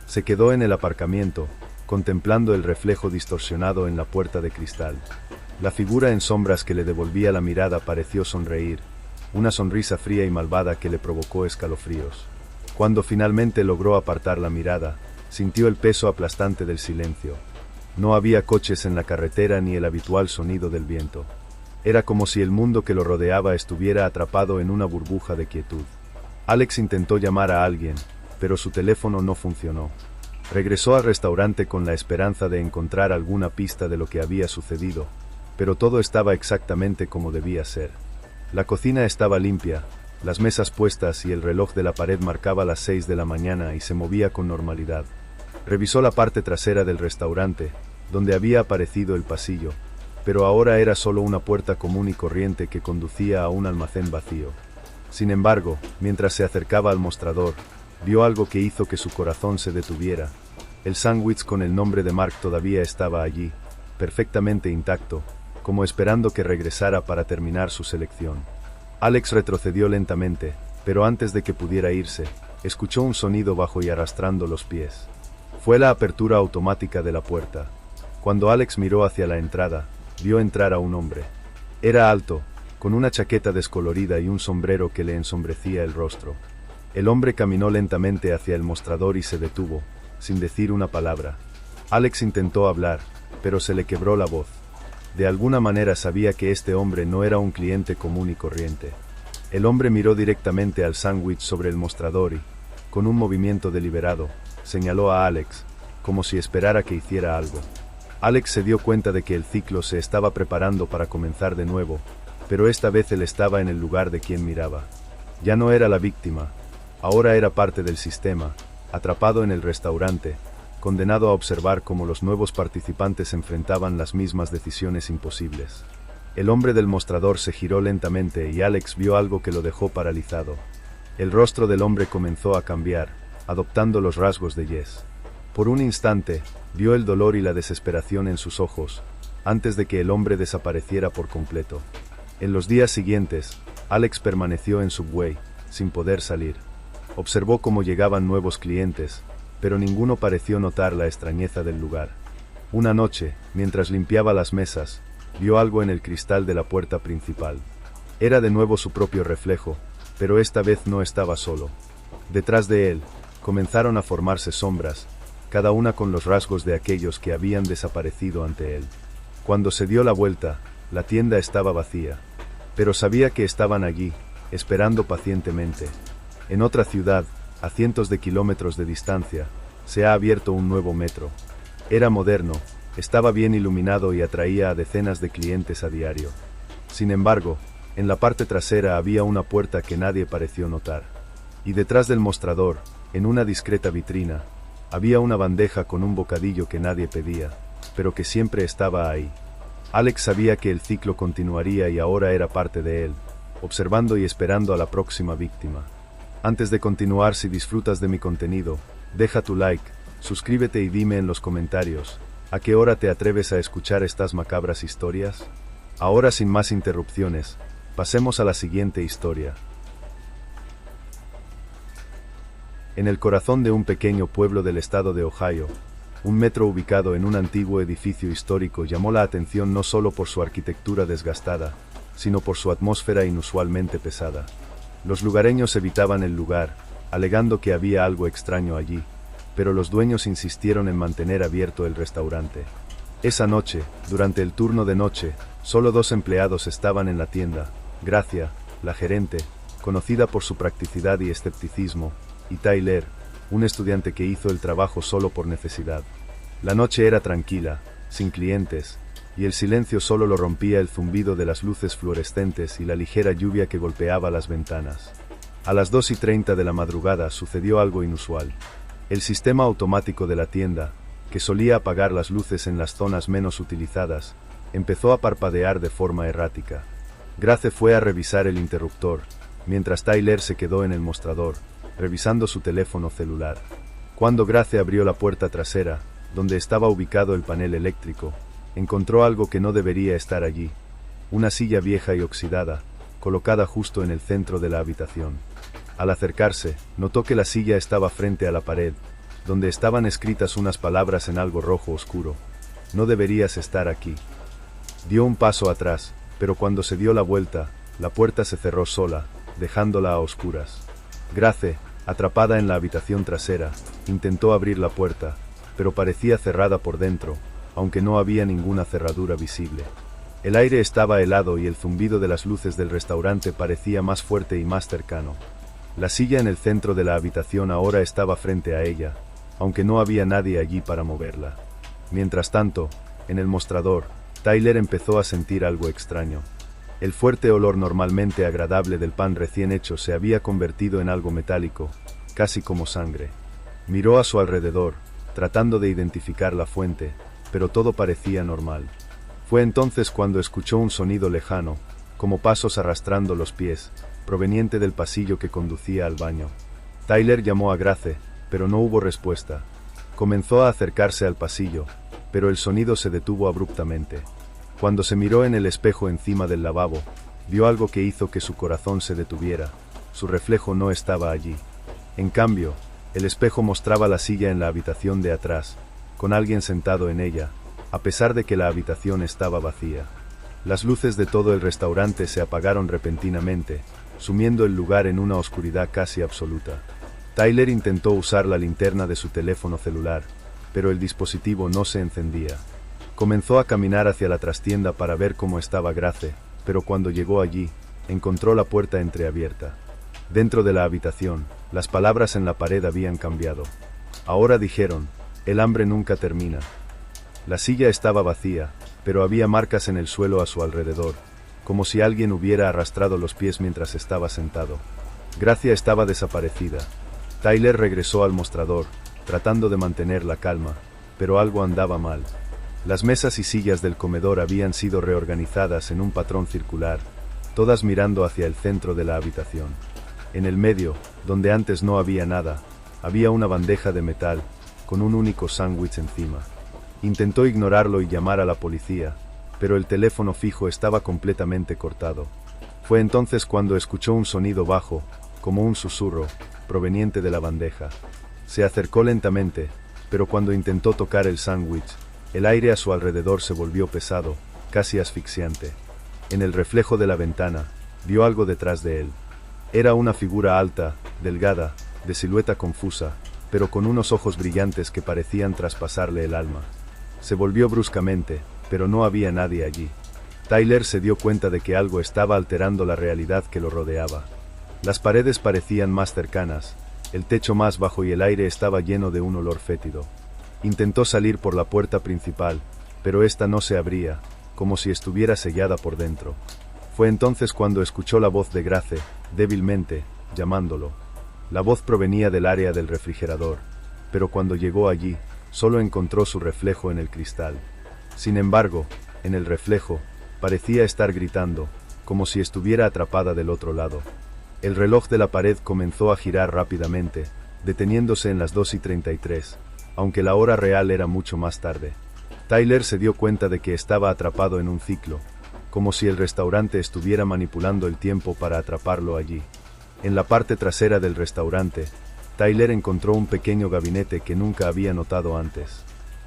Se quedó en el aparcamiento, contemplando el reflejo distorsionado en la puerta de cristal. La figura en sombras que le devolvía la mirada pareció sonreír, una sonrisa fría y malvada que le provocó escalofríos. Cuando finalmente logró apartar la mirada, sintió el peso aplastante del silencio. No había coches en la carretera ni el habitual sonido del viento. Era como si el mundo que lo rodeaba estuviera atrapado en una burbuja de quietud. Alex intentó llamar a alguien, pero su teléfono no funcionó. Regresó al restaurante con la esperanza de encontrar alguna pista de lo que había sucedido, pero todo estaba exactamente como debía ser. La cocina estaba limpia, las mesas puestas y el reloj de la pared marcaba las 6 de la mañana y se movía con normalidad. Revisó la parte trasera del restaurante, donde había aparecido el pasillo, pero ahora era solo una puerta común y corriente que conducía a un almacén vacío. Sin embargo, mientras se acercaba al mostrador, vio algo que hizo que su corazón se detuviera. El sándwich con el nombre de Mark todavía estaba allí, perfectamente intacto, como esperando que regresara para terminar su selección. Alex retrocedió lentamente, pero antes de que pudiera irse, escuchó un sonido bajo y arrastrando los pies. Fue la apertura automática de la puerta. Cuando Alex miró hacia la entrada, vio entrar a un hombre. Era alto, con una chaqueta descolorida y un sombrero que le ensombrecía el rostro. El hombre caminó lentamente hacia el mostrador y se detuvo, sin decir una palabra. Alex intentó hablar, pero se le quebró la voz. De alguna manera sabía que este hombre no era un cliente común y corriente. El hombre miró directamente al sándwich sobre el mostrador y, con un movimiento deliberado, señaló a Alex, como si esperara que hiciera algo. Alex se dio cuenta de que el ciclo se estaba preparando para comenzar de nuevo, pero esta vez él estaba en el lugar de quien miraba. Ya no era la víctima, ahora era parte del sistema, atrapado en el restaurante, condenado a observar cómo los nuevos participantes enfrentaban las mismas decisiones imposibles. El hombre del mostrador se giró lentamente y Alex vio algo que lo dejó paralizado. El rostro del hombre comenzó a cambiar, adoptando los rasgos de Jess. Por un instante, vio el dolor y la desesperación en sus ojos, antes de que el hombre desapareciera por completo. En los días siguientes, Alex permaneció en Subway, sin poder salir. Observó cómo llegaban nuevos clientes, pero ninguno pareció notar la extrañeza del lugar. Una noche, mientras limpiaba las mesas, vio algo en el cristal de la puerta principal. Era de nuevo su propio reflejo, pero esta vez no estaba solo. Detrás de él, comenzaron a formarse sombras, cada una con los rasgos de aquellos que habían desaparecido ante él. Cuando se dio la vuelta, la tienda estaba vacía. Pero sabía que estaban allí, esperando pacientemente. En otra ciudad, a cientos de kilómetros de distancia, se ha abierto un nuevo metro. Era moderno, estaba bien iluminado y atraía a decenas de clientes a diario. Sin embargo, en la parte trasera había una puerta que nadie pareció notar. Y detrás del mostrador, en una discreta vitrina, había una bandeja con un bocadillo que nadie pedía, pero que siempre estaba ahí. Alex sabía que el ciclo continuaría y ahora era parte de él, observando y esperando a la próxima víctima. Antes de continuar, si disfrutas de mi contenido, deja tu like, suscríbete y dime en los comentarios, ¿a qué hora te atreves a escuchar estas macabras historias? Ahora, sin más interrupciones, pasemos a la siguiente historia. En el corazón de un pequeño pueblo del estado de Ohio, un metro ubicado en un antiguo edificio histórico llamó la atención no solo por su arquitectura desgastada, sino por su atmósfera inusualmente pesada. Los lugareños evitaban el lugar, alegando que había algo extraño allí, pero los dueños insistieron en mantener abierto el restaurante. Esa noche, durante el turno de noche, solo 2 empleados estaban en la tienda: Gracia, la gerente, conocida por su practicidad y escepticismo, y Tyler, un estudiante que hizo el trabajo solo por necesidad. La noche era tranquila, sin clientes, y el silencio solo lo rompía el zumbido de las luces fluorescentes y la ligera lluvia que golpeaba las ventanas. A las 2:30 de la madrugada sucedió algo inusual. El sistema automático de la tienda, que solía apagar las luces en las zonas menos utilizadas, empezó a parpadear de forma errática. Grace fue a revisar el interruptor, mientras Tyler se quedó en el mostrador, revisando su teléfono celular. Cuando Grace abrió la puerta trasera, donde estaba ubicado el panel eléctrico, encontró algo que no debería estar allí: una silla vieja y oxidada, colocada justo en el centro de la habitación. Al acercarse, notó que la silla estaba frente a la pared, donde estaban escritas unas palabras en algo rojo oscuro: "No deberías estar aquí". Dio un paso atrás, pero cuando se dio la vuelta, la puerta se cerró sola, dejándola a oscuras. Grace, atrapada en la habitación trasera, intentó abrir la puerta, pero parecía cerrada por dentro, aunque no había ninguna cerradura visible. El aire estaba helado y el zumbido de las luces del restaurante parecía más fuerte y más cercano. La silla en el centro de la habitación ahora estaba frente a ella, aunque no había nadie allí para moverla. Mientras tanto, en el mostrador, Tyler empezó a sentir algo extraño. El fuerte olor normalmente agradable del pan recién hecho se había convertido en algo metálico, casi como sangre. Miró a su alrededor, tratando de identificar la fuente, pero todo parecía normal. Fue entonces cuando escuchó un sonido lejano, como pasos arrastrando los pies, proveniente del pasillo que conducía al baño. Tyler llamó a Grace, pero no hubo respuesta. Comenzó a acercarse al pasillo, pero el sonido se detuvo abruptamente. Cuando se miró en el espejo encima del lavabo, vio algo que hizo que su corazón se detuviera. Su reflejo no estaba allí. En cambio, el espejo mostraba la silla en la habitación de atrás, con alguien sentado en ella, a pesar de que la habitación estaba vacía. Las luces de todo el restaurante se apagaron repentinamente, sumiendo el lugar en una oscuridad casi absoluta. Tyler intentó usar la linterna de su teléfono celular, pero el dispositivo no se encendía. Comenzó a caminar hacia la trastienda para ver cómo estaba Grace, pero cuando llegó allí, encontró la puerta entreabierta. Dentro de la habitación, las palabras en la pared habían cambiado. Ahora dijeron: "El hambre nunca termina". La silla estaba vacía, pero había marcas en el suelo a su alrededor, como si alguien hubiera arrastrado los pies mientras estaba sentado. Gracia estaba desaparecida. Tyler regresó al mostrador, tratando de mantener la calma, pero algo andaba mal. Las mesas y sillas del comedor habían sido reorganizadas en un patrón circular, todas mirando hacia el centro de la habitación. En el medio, donde antes no había nada, había una bandeja de metal, con un único sándwich encima. Intentó ignorarlo y llamar a la policía, pero el teléfono fijo estaba completamente cortado. Fue entonces cuando escuchó un sonido bajo, como un susurro, proveniente de la bandeja. Se acercó lentamente, pero cuando intentó tocar el sándwich, el aire a su alrededor se volvió pesado, casi asfixiante. En el reflejo de la ventana, vio algo detrás de él. Era una figura alta, delgada, de silueta confusa, pero con unos ojos brillantes que parecían traspasarle el alma. Se volvió bruscamente, pero no había nadie allí. Tyler se dio cuenta de que algo estaba alterando la realidad que lo rodeaba. Las paredes parecían más cercanas, el techo más bajo y el aire estaba lleno de un olor fétido. Intentó salir por la puerta principal, pero esta no se abría, como si estuviera sellada por dentro. Fue entonces cuando escuchó la voz de Grace, débilmente, llamándolo. La voz provenía del área del refrigerador, pero cuando llegó allí, solo encontró su reflejo en el cristal. Sin embargo, en el reflejo, parecía estar gritando, como si estuviera atrapada del otro lado. El reloj de la pared comenzó a girar rápidamente, deteniéndose en las 2:33, aunque la hora real era mucho más tarde. Tyler se dio cuenta de que estaba atrapado en un ciclo, como si el restaurante estuviera manipulando el tiempo para atraparlo allí. En la parte trasera del restaurante, Tyler encontró un pequeño gabinete que nunca había notado antes.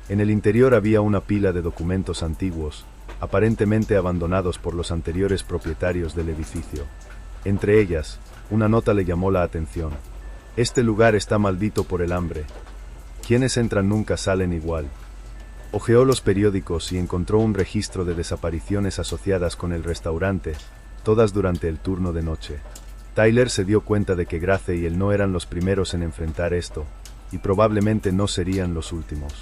En el interior había una pila de documentos antiguos, aparentemente abandonados por los anteriores propietarios del edificio. Entre ellas, una nota le llamó la atención. Este lugar está maldito por el hambre. Quienes entran nunca salen igual. Hojeó los periódicos y encontró un registro de desapariciones asociadas con el restaurante, todas durante el turno de noche. Tyler se dio cuenta de que Grace y él no eran los primeros en enfrentar esto, y probablemente no serían los últimos.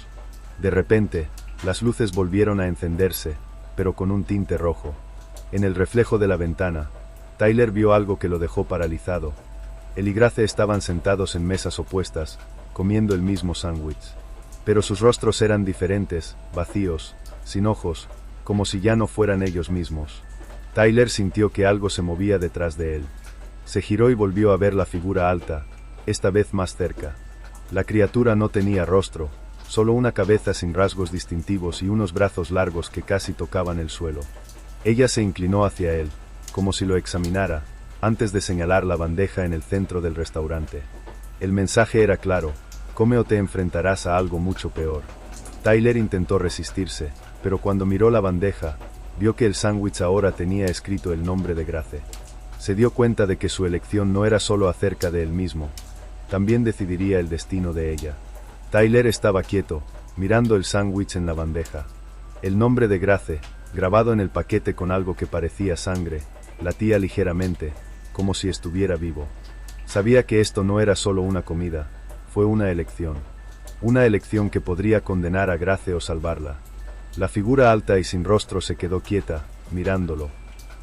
De repente, las luces volvieron a encenderse, pero con un tinte rojo. En el reflejo de la ventana, Tyler vio algo que lo dejó paralizado. Él y Grace estaban sentados en mesas opuestas, comiendo el mismo sándwich. Pero sus rostros eran diferentes, vacíos, sin ojos, como si ya no fueran ellos mismos. Tyler sintió que algo se movía detrás de él. Se giró y volvió a ver la figura alta, esta vez más cerca. La criatura no tenía rostro, solo una cabeza sin rasgos distintivos y unos brazos largos que casi tocaban el suelo. Ella se inclinó hacia él, como si lo examinara, antes de señalar la bandeja en el centro del restaurante. El mensaje era claro: come o te enfrentarás a algo mucho peor. Tyler intentó resistirse, pero cuando miró la bandeja, vio que el sándwich ahora tenía escrito el nombre de Grace. Se dio cuenta de que su elección no era solo acerca de él mismo, también decidiría el destino de ella. Tyler estaba quieto, mirando el sándwich en la bandeja. El nombre de Grace, grabado en el paquete con algo que parecía sangre, latía ligeramente, como si estuviera vivo. Sabía que esto no era solo una comida, fue una elección. Una elección que podría condenar a Grace o salvarla. La figura alta y sin rostro se quedó quieta, mirándolo.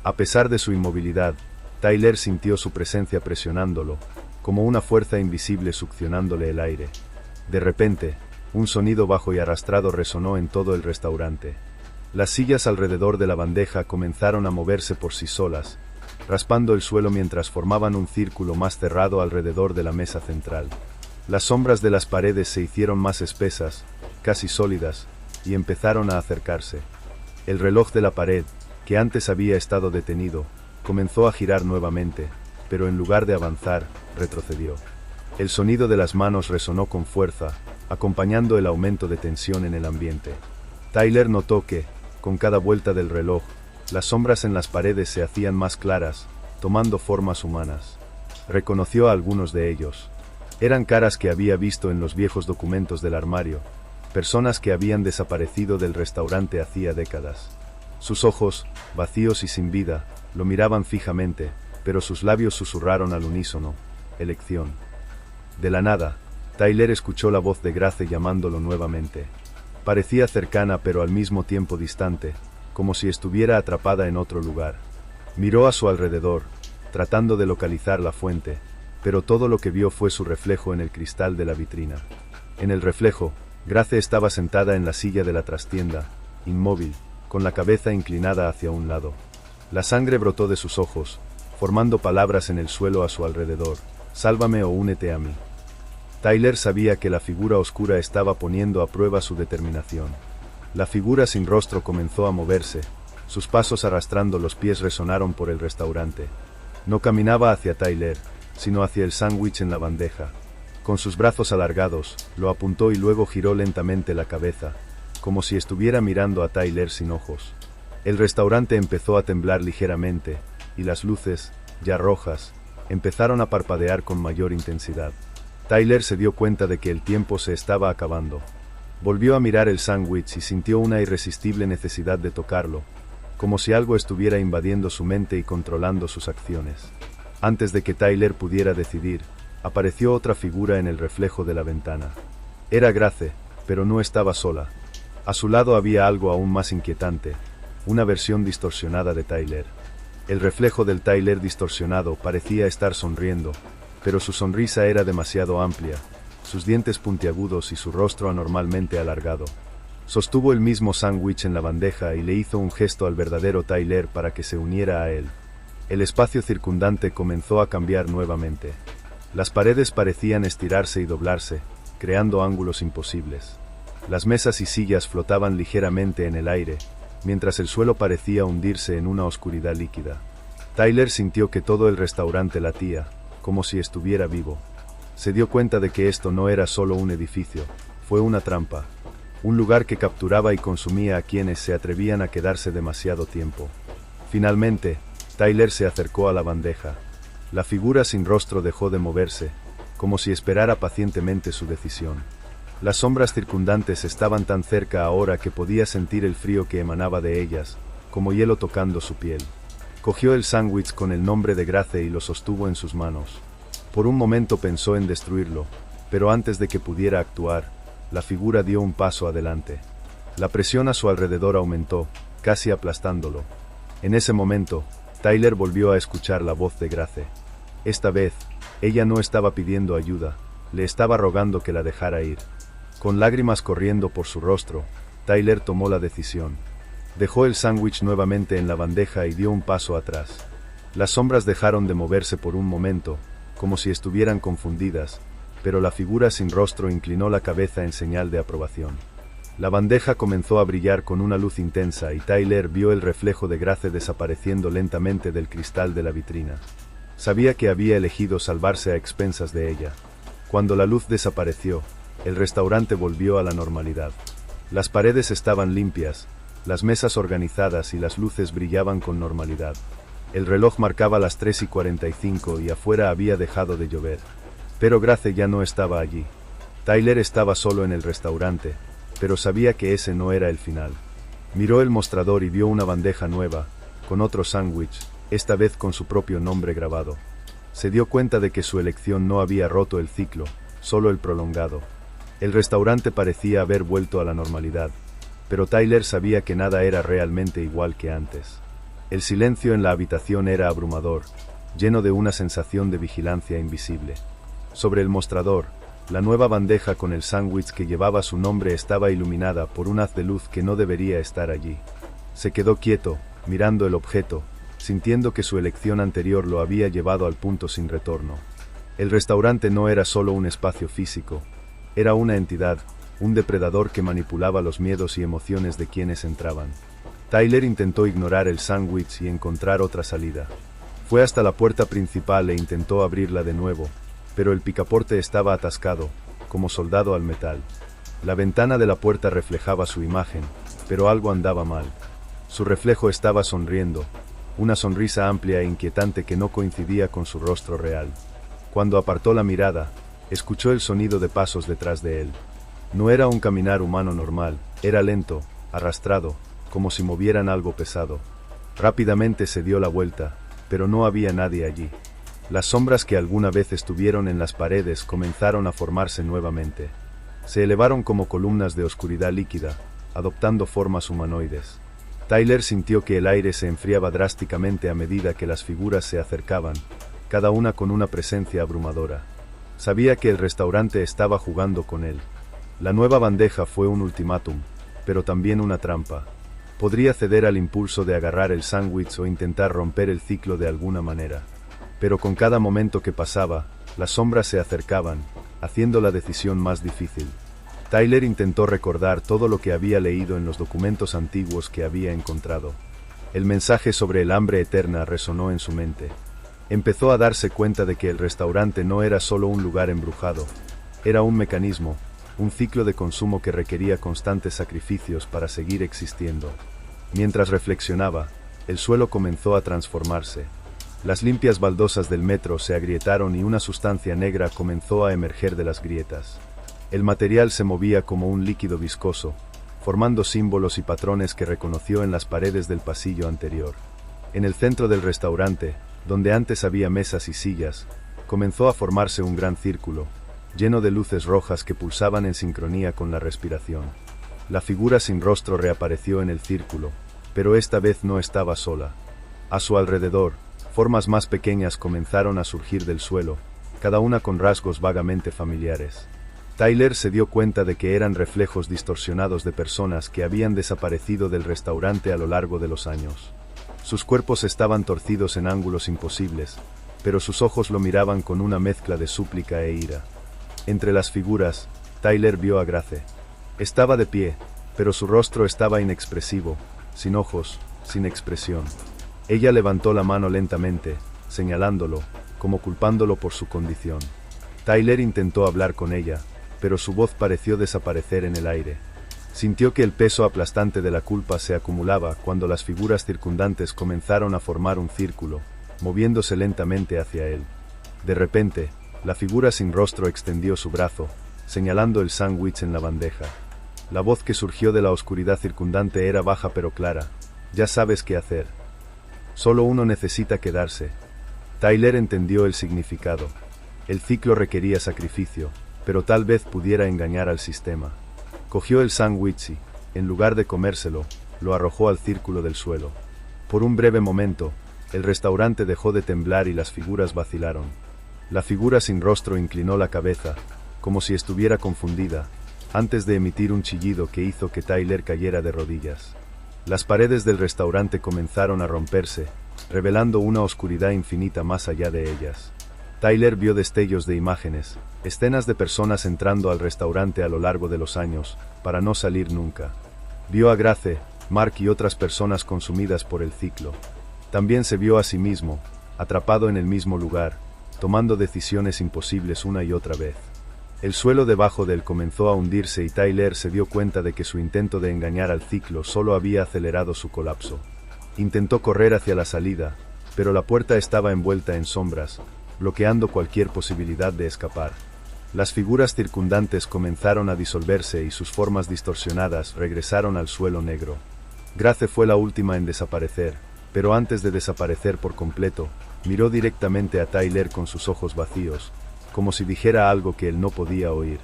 A pesar de su inmovilidad, Tyler sintió su presencia presionándolo, como una fuerza invisible succionándole el aire. De repente, un sonido bajo y arrastrado resonó en todo el restaurante. Las sillas alrededor de la bandeja comenzaron a moverse por sí solas, raspando el suelo mientras formaban un círculo más cerrado alrededor de la mesa central. Las sombras de las paredes se hicieron más espesas, casi sólidas, y empezaron a acercarse. El reloj de la pared, que antes había estado detenido, comenzó a girar nuevamente, pero en lugar de avanzar, retrocedió. El sonido de las manos resonó con fuerza, acompañando el aumento de tensión en el ambiente. Tyler notó que, con cada vuelta del reloj, las sombras en las paredes se hacían más claras, tomando formas humanas. Reconoció a algunos de ellos. Eran caras que había visto en los viejos documentos del armario, personas que habían desaparecido del restaurante hacía décadas. Sus ojos, vacíos y sin vida, lo miraban fijamente, pero sus labios susurraron al unísono: elección. De la nada, Tyler escuchó la voz de Grace llamándolo nuevamente. Parecía cercana pero al mismo tiempo distante, como si estuviera atrapada en otro lugar. Miró a su alrededor, tratando de localizar la fuente, pero todo lo que vio fue su reflejo en el cristal de la vitrina. En el reflejo, Grace estaba sentada en la silla de la trastienda, inmóvil, con la cabeza inclinada hacia un lado. La sangre brotó de sus ojos, formando palabras en el suelo a su alrededor: sálvame o únete a mí. Tyler sabía que la figura oscura estaba poniendo a prueba su determinación. La figura sin rostro comenzó a moverse, sus pasos arrastrando los pies resonaron por el restaurante. No caminaba hacia Tyler, sino hacia el sándwich en la bandeja. Con sus brazos alargados, lo apuntó y luego giró lentamente la cabeza, como si estuviera mirando a Tyler sin ojos. El restaurante empezó a temblar ligeramente, y las luces, ya rojas, empezaron a parpadear con mayor intensidad. Tyler se dio cuenta de que el tiempo se estaba acabando. Volvió a mirar el sándwich y sintió una irresistible necesidad de tocarlo, como si algo estuviera invadiendo su mente y controlando sus acciones. Antes de que Tyler pudiera decidir, apareció otra figura en el reflejo de la ventana. Era Grace, pero no estaba sola. A su lado había algo aún más inquietante, una versión distorsionada de Tyler. El reflejo del Tyler distorsionado parecía estar sonriendo, pero su sonrisa era demasiado amplia, sus dientes puntiagudos y su rostro anormalmente alargado. Sostuvo el mismo sándwich en la bandeja y le hizo un gesto al verdadero Tyler para que se uniera a él. El espacio circundante comenzó a cambiar nuevamente. Las paredes parecían estirarse y doblarse, creando ángulos imposibles. Las mesas y sillas flotaban ligeramente en el aire, mientras el suelo parecía hundirse en una oscuridad líquida. Tyler sintió que todo el restaurante latía, como si estuviera vivo. Se dio cuenta de que esto no era solo un edificio, fue una trampa. Un lugar que capturaba y consumía a quienes se atrevían a quedarse demasiado tiempo. Finalmente, Tyler se acercó a la bandeja. La figura sin rostro dejó de moverse, como si esperara pacientemente su decisión. Las sombras circundantes estaban tan cerca ahora que podía sentir el frío que emanaba de ellas, como hielo tocando su piel. Cogió el sándwich con el nombre de Grace y lo sostuvo en sus manos. Por un momento pensó en destruirlo, pero antes de que pudiera actuar, la figura dio un paso adelante. La presión a su alrededor aumentó, casi aplastándolo. En ese momento, Tyler volvió a escuchar la voz de Grace. Esta vez, ella no estaba pidiendo ayuda, le estaba rogando que la dejara ir. Con lágrimas corriendo por su rostro, Tyler tomó la decisión. Dejó el sándwich nuevamente en la bandeja y dio un paso atrás. Las sombras dejaron de moverse por un momento, como si estuvieran confundidas, pero la figura sin rostro inclinó la cabeza en señal de aprobación. La bandeja comenzó a brillar con una luz intensa y Tyler vio el reflejo de Grace desapareciendo lentamente del cristal de la vitrina. Sabía que había elegido salvarse a expensas de ella. Cuando la luz desapareció, el restaurante volvió a la normalidad. Las paredes estaban limpias, las mesas organizadas y las luces brillaban con normalidad. El reloj marcaba las 3:45 y afuera había dejado de llover. Pero Grace ya no estaba allí. Tyler estaba solo en el restaurante, pero sabía que ese no era el final. Miró el mostrador y vio una bandeja nueva, con otro sándwich, esta vez con su propio nombre grabado. Se dio cuenta de que su elección no había roto el ciclo, solo el prolongado. El restaurante parecía haber vuelto a la normalidad, pero Tyler sabía que nada era realmente igual que antes. El silencio en la habitación era abrumador, lleno de una sensación de vigilancia invisible. Sobre el mostrador, la nueva bandeja con el sándwich que llevaba su nombre estaba iluminada por un haz de luz que no debería estar allí. Se quedó quieto, mirando el objeto, sintiendo que su elección anterior lo había llevado al punto sin retorno. El restaurante no era solo un espacio físico, era una entidad, un depredador que manipulaba los miedos y emociones de quienes entraban. Tyler intentó ignorar el sándwich y encontrar otra salida. Fue hasta la puerta principal e intentó abrirla de nuevo, pero el picaporte estaba atascado, como soldado al metal. La ventana de la puerta reflejaba su imagen, pero algo andaba mal. Su reflejo estaba sonriendo, una sonrisa amplia e inquietante que no coincidía con su rostro real. Cuando apartó la mirada, escuchó el sonido de pasos detrás de él. No era un caminar humano normal, era lento, arrastrado, como si movieran algo pesado. Rápidamente se dio la vuelta, pero no había nadie allí. Las sombras que alguna vez estuvieron en las paredes comenzaron a formarse nuevamente. Se elevaron como columnas de oscuridad líquida, adoptando formas humanoides. Tyler sintió que el aire se enfriaba drásticamente a medida que las figuras se acercaban, cada una con una presencia abrumadora. Sabía que el restaurante estaba jugando con él. La nueva bandeja fue un ultimátum, pero también una trampa. Podría ceder al impulso de agarrar el sándwich o intentar romper el ciclo de alguna manera. Pero con cada momento que pasaba, las sombras se acercaban, haciendo la decisión más difícil. Tyler intentó recordar todo lo que había leído en los documentos antiguos que había encontrado. El mensaje sobre el hambre eterna resonó en su mente. Empezó a darse cuenta de que el restaurante no era solo un lugar embrujado, era un mecanismo, un ciclo de consumo que requería constantes sacrificios para seguir existiendo. Mientras reflexionaba, el suelo comenzó a transformarse. Las limpias baldosas del metro se agrietaron y una sustancia negra comenzó a emerger de las grietas. El material se movía como un líquido viscoso, formando símbolos y patrones que reconoció en las paredes del pasillo anterior. En el centro del restaurante, donde antes había mesas y sillas, comenzó a formarse un gran círculo, lleno de luces rojas que pulsaban en sincronía con la respiración. La figura sin rostro reapareció en el círculo, pero esta vez no estaba sola. A su alrededor, formas más pequeñas comenzaron a surgir del suelo, cada una con rasgos vagamente familiares. Tyler se dio cuenta de que eran reflejos distorsionados de personas que habían desaparecido del restaurante a lo largo de los años. Sus cuerpos estaban torcidos en ángulos imposibles, pero sus ojos lo miraban con una mezcla de súplica e ira. Entre las figuras, Tyler vio a Grace. Estaba de pie, pero su rostro estaba inexpresivo, sin ojos, sin expresión. Ella levantó la mano lentamente, señalándolo, como culpándolo por su condición. Tyler intentó hablar con ella, pero su voz pareció desaparecer en el aire. Sintió que el peso aplastante de la culpa se acumulaba cuando las figuras circundantes comenzaron a formar un círculo, moviéndose lentamente hacia él. De repente, la figura sin rostro extendió su brazo, señalando el sándwich en la bandeja. La voz que surgió de la oscuridad circundante era baja pero clara. Ya sabes qué hacer. Solo uno necesita quedarse. Tyler entendió el significado. El ciclo requería sacrificio, pero tal vez pudiera engañar al sistema. Cogió el sándwich y, en lugar de comérselo, lo arrojó al círculo del suelo. Por un breve momento, el restaurante dejó de temblar y las figuras vacilaron. La figura sin rostro inclinó la cabeza, como si estuviera confundida, antes de emitir un chillido que hizo que Tyler cayera de rodillas. Las paredes del restaurante comenzaron a romperse, revelando una oscuridad infinita más allá de ellas. Tyler vio destellos de imágenes, escenas de personas entrando al restaurante a lo largo de los años, para no salir nunca. Vio a Grace, Mark y otras personas consumidas por el ciclo. También se vio a sí mismo, atrapado en el mismo lugar, tomando decisiones imposibles una y otra vez. El suelo debajo de él comenzó a hundirse y Tyler se dio cuenta de que su intento de engañar al ciclo solo había acelerado su colapso. Intentó correr hacia la salida, pero la puerta estaba envuelta en sombras, bloqueando cualquier posibilidad de escapar. Las figuras circundantes comenzaron a disolverse y sus formas distorsionadas regresaron al suelo negro. Grace fue la última en desaparecer, pero antes de desaparecer por completo, miró directamente a Tyler con sus ojos vacíos, como si dijera algo que él no podía oír.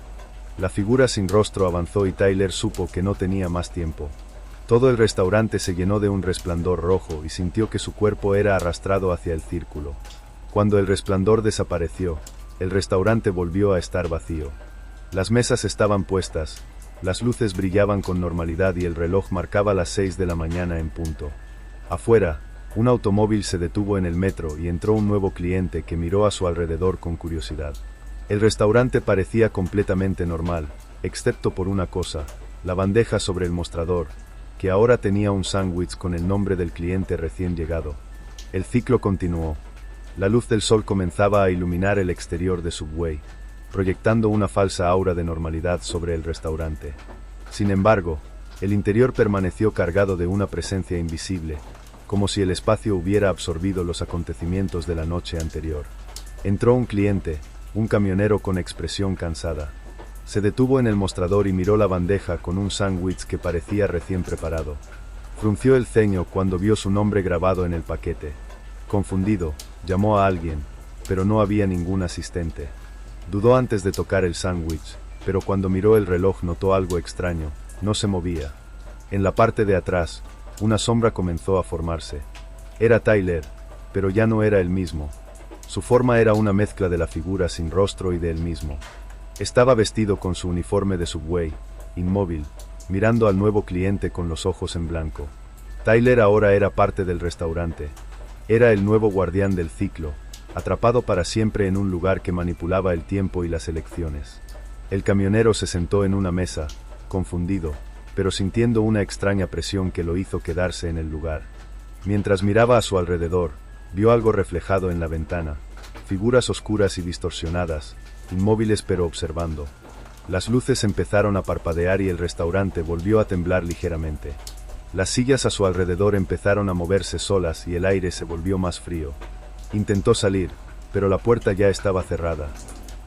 La figura sin rostro avanzó y Tyler supo que no tenía más tiempo. Todo el restaurante se llenó de un resplandor rojo y sintió que su cuerpo era arrastrado hacia el círculo. Cuando el resplandor desapareció, el restaurante volvió a estar vacío. Las mesas estaban puestas, las luces brillaban con normalidad y el reloj marcaba las 6 de la mañana en punto. Afuera, un automóvil se detuvo en el metro y entró un nuevo cliente que miró a su alrededor con curiosidad. El restaurante parecía completamente normal, excepto por una cosa, la bandeja sobre el mostrador, que ahora tenía un sándwich con el nombre del cliente recién llegado. El ciclo continuó. La luz del sol comenzaba a iluminar el exterior de Subway, proyectando una falsa aura de normalidad sobre el restaurante. Sin embargo, el interior permaneció cargado de una presencia invisible, como si el espacio hubiera absorbido los acontecimientos de la noche anterior. Entró un cliente, un camionero con expresión cansada. Se detuvo en el mostrador y miró la bandeja con un sándwich que parecía recién preparado. Frunció el ceño cuando vio su nombre grabado en el paquete. Confundido, llamó a alguien, pero no había ningún asistente. Dudó antes de tocar el sándwich, pero cuando miró el reloj notó algo extraño, no se movía. En la parte de atrás, una sombra comenzó a formarse. Era Tyler, pero ya no era el mismo. Su forma era una mezcla de la figura sin rostro y de él mismo. Estaba vestido con su uniforme de Subway, inmóvil, mirando al nuevo cliente con los ojos en blanco. Tyler ahora era parte del restaurante. Era el nuevo guardián del ciclo, atrapado para siempre en un lugar que manipulaba el tiempo y las elecciones. El camionero se sentó en una mesa, confundido, pero sintiendo una extraña presión que lo hizo quedarse en el lugar. Mientras miraba a su alrededor, vio algo reflejado en la ventana, figuras oscuras y distorsionadas, inmóviles pero observando. Las luces empezaron a parpadear y el restaurante volvió a temblar ligeramente. Las sillas a su alrededor empezaron a moverse solas y el aire se volvió más frío. Intentó salir, pero la puerta ya estaba cerrada.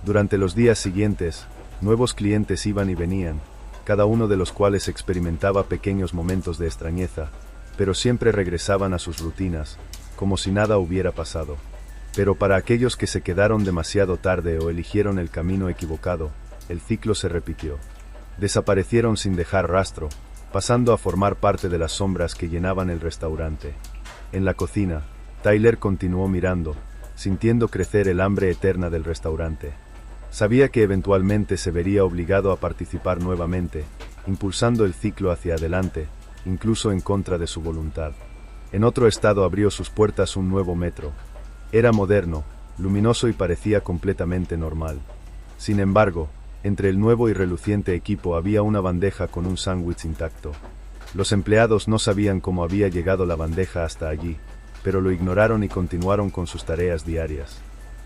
Durante los días siguientes, nuevos clientes iban y venían, cada uno de los cuales experimentaba pequeños momentos de extrañeza, pero siempre regresaban a sus rutinas, como si nada hubiera pasado. Pero para aquellos que se quedaron demasiado tarde o eligieron el camino equivocado, el ciclo se repitió. Desaparecieron sin dejar rastro, pasando a formar parte de las sombras que llenaban el restaurante. En la cocina, Tyler continuó mirando, sintiendo crecer el hambre eterna del restaurante. Sabía que eventualmente se vería obligado a participar nuevamente, impulsando el ciclo hacia adelante, incluso en contra de su voluntad. En otro estado abrió sus puertas un nuevo metro. Era moderno, luminoso y parecía completamente normal. Sin embargo, entre el nuevo y reluciente equipo había una bandeja con un sándwich intacto. Los empleados no sabían cómo había llegado la bandeja hasta allí, pero lo ignoraron y continuaron con sus tareas diarias.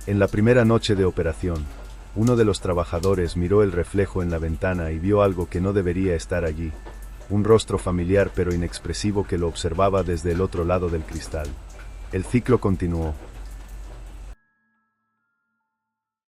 En la primera noche de operación, uno de los trabajadores miró el reflejo en la ventana y vio algo que no debería estar allí. Un rostro familiar pero inexpresivo que lo observaba desde el otro lado del cristal. El ciclo continuó.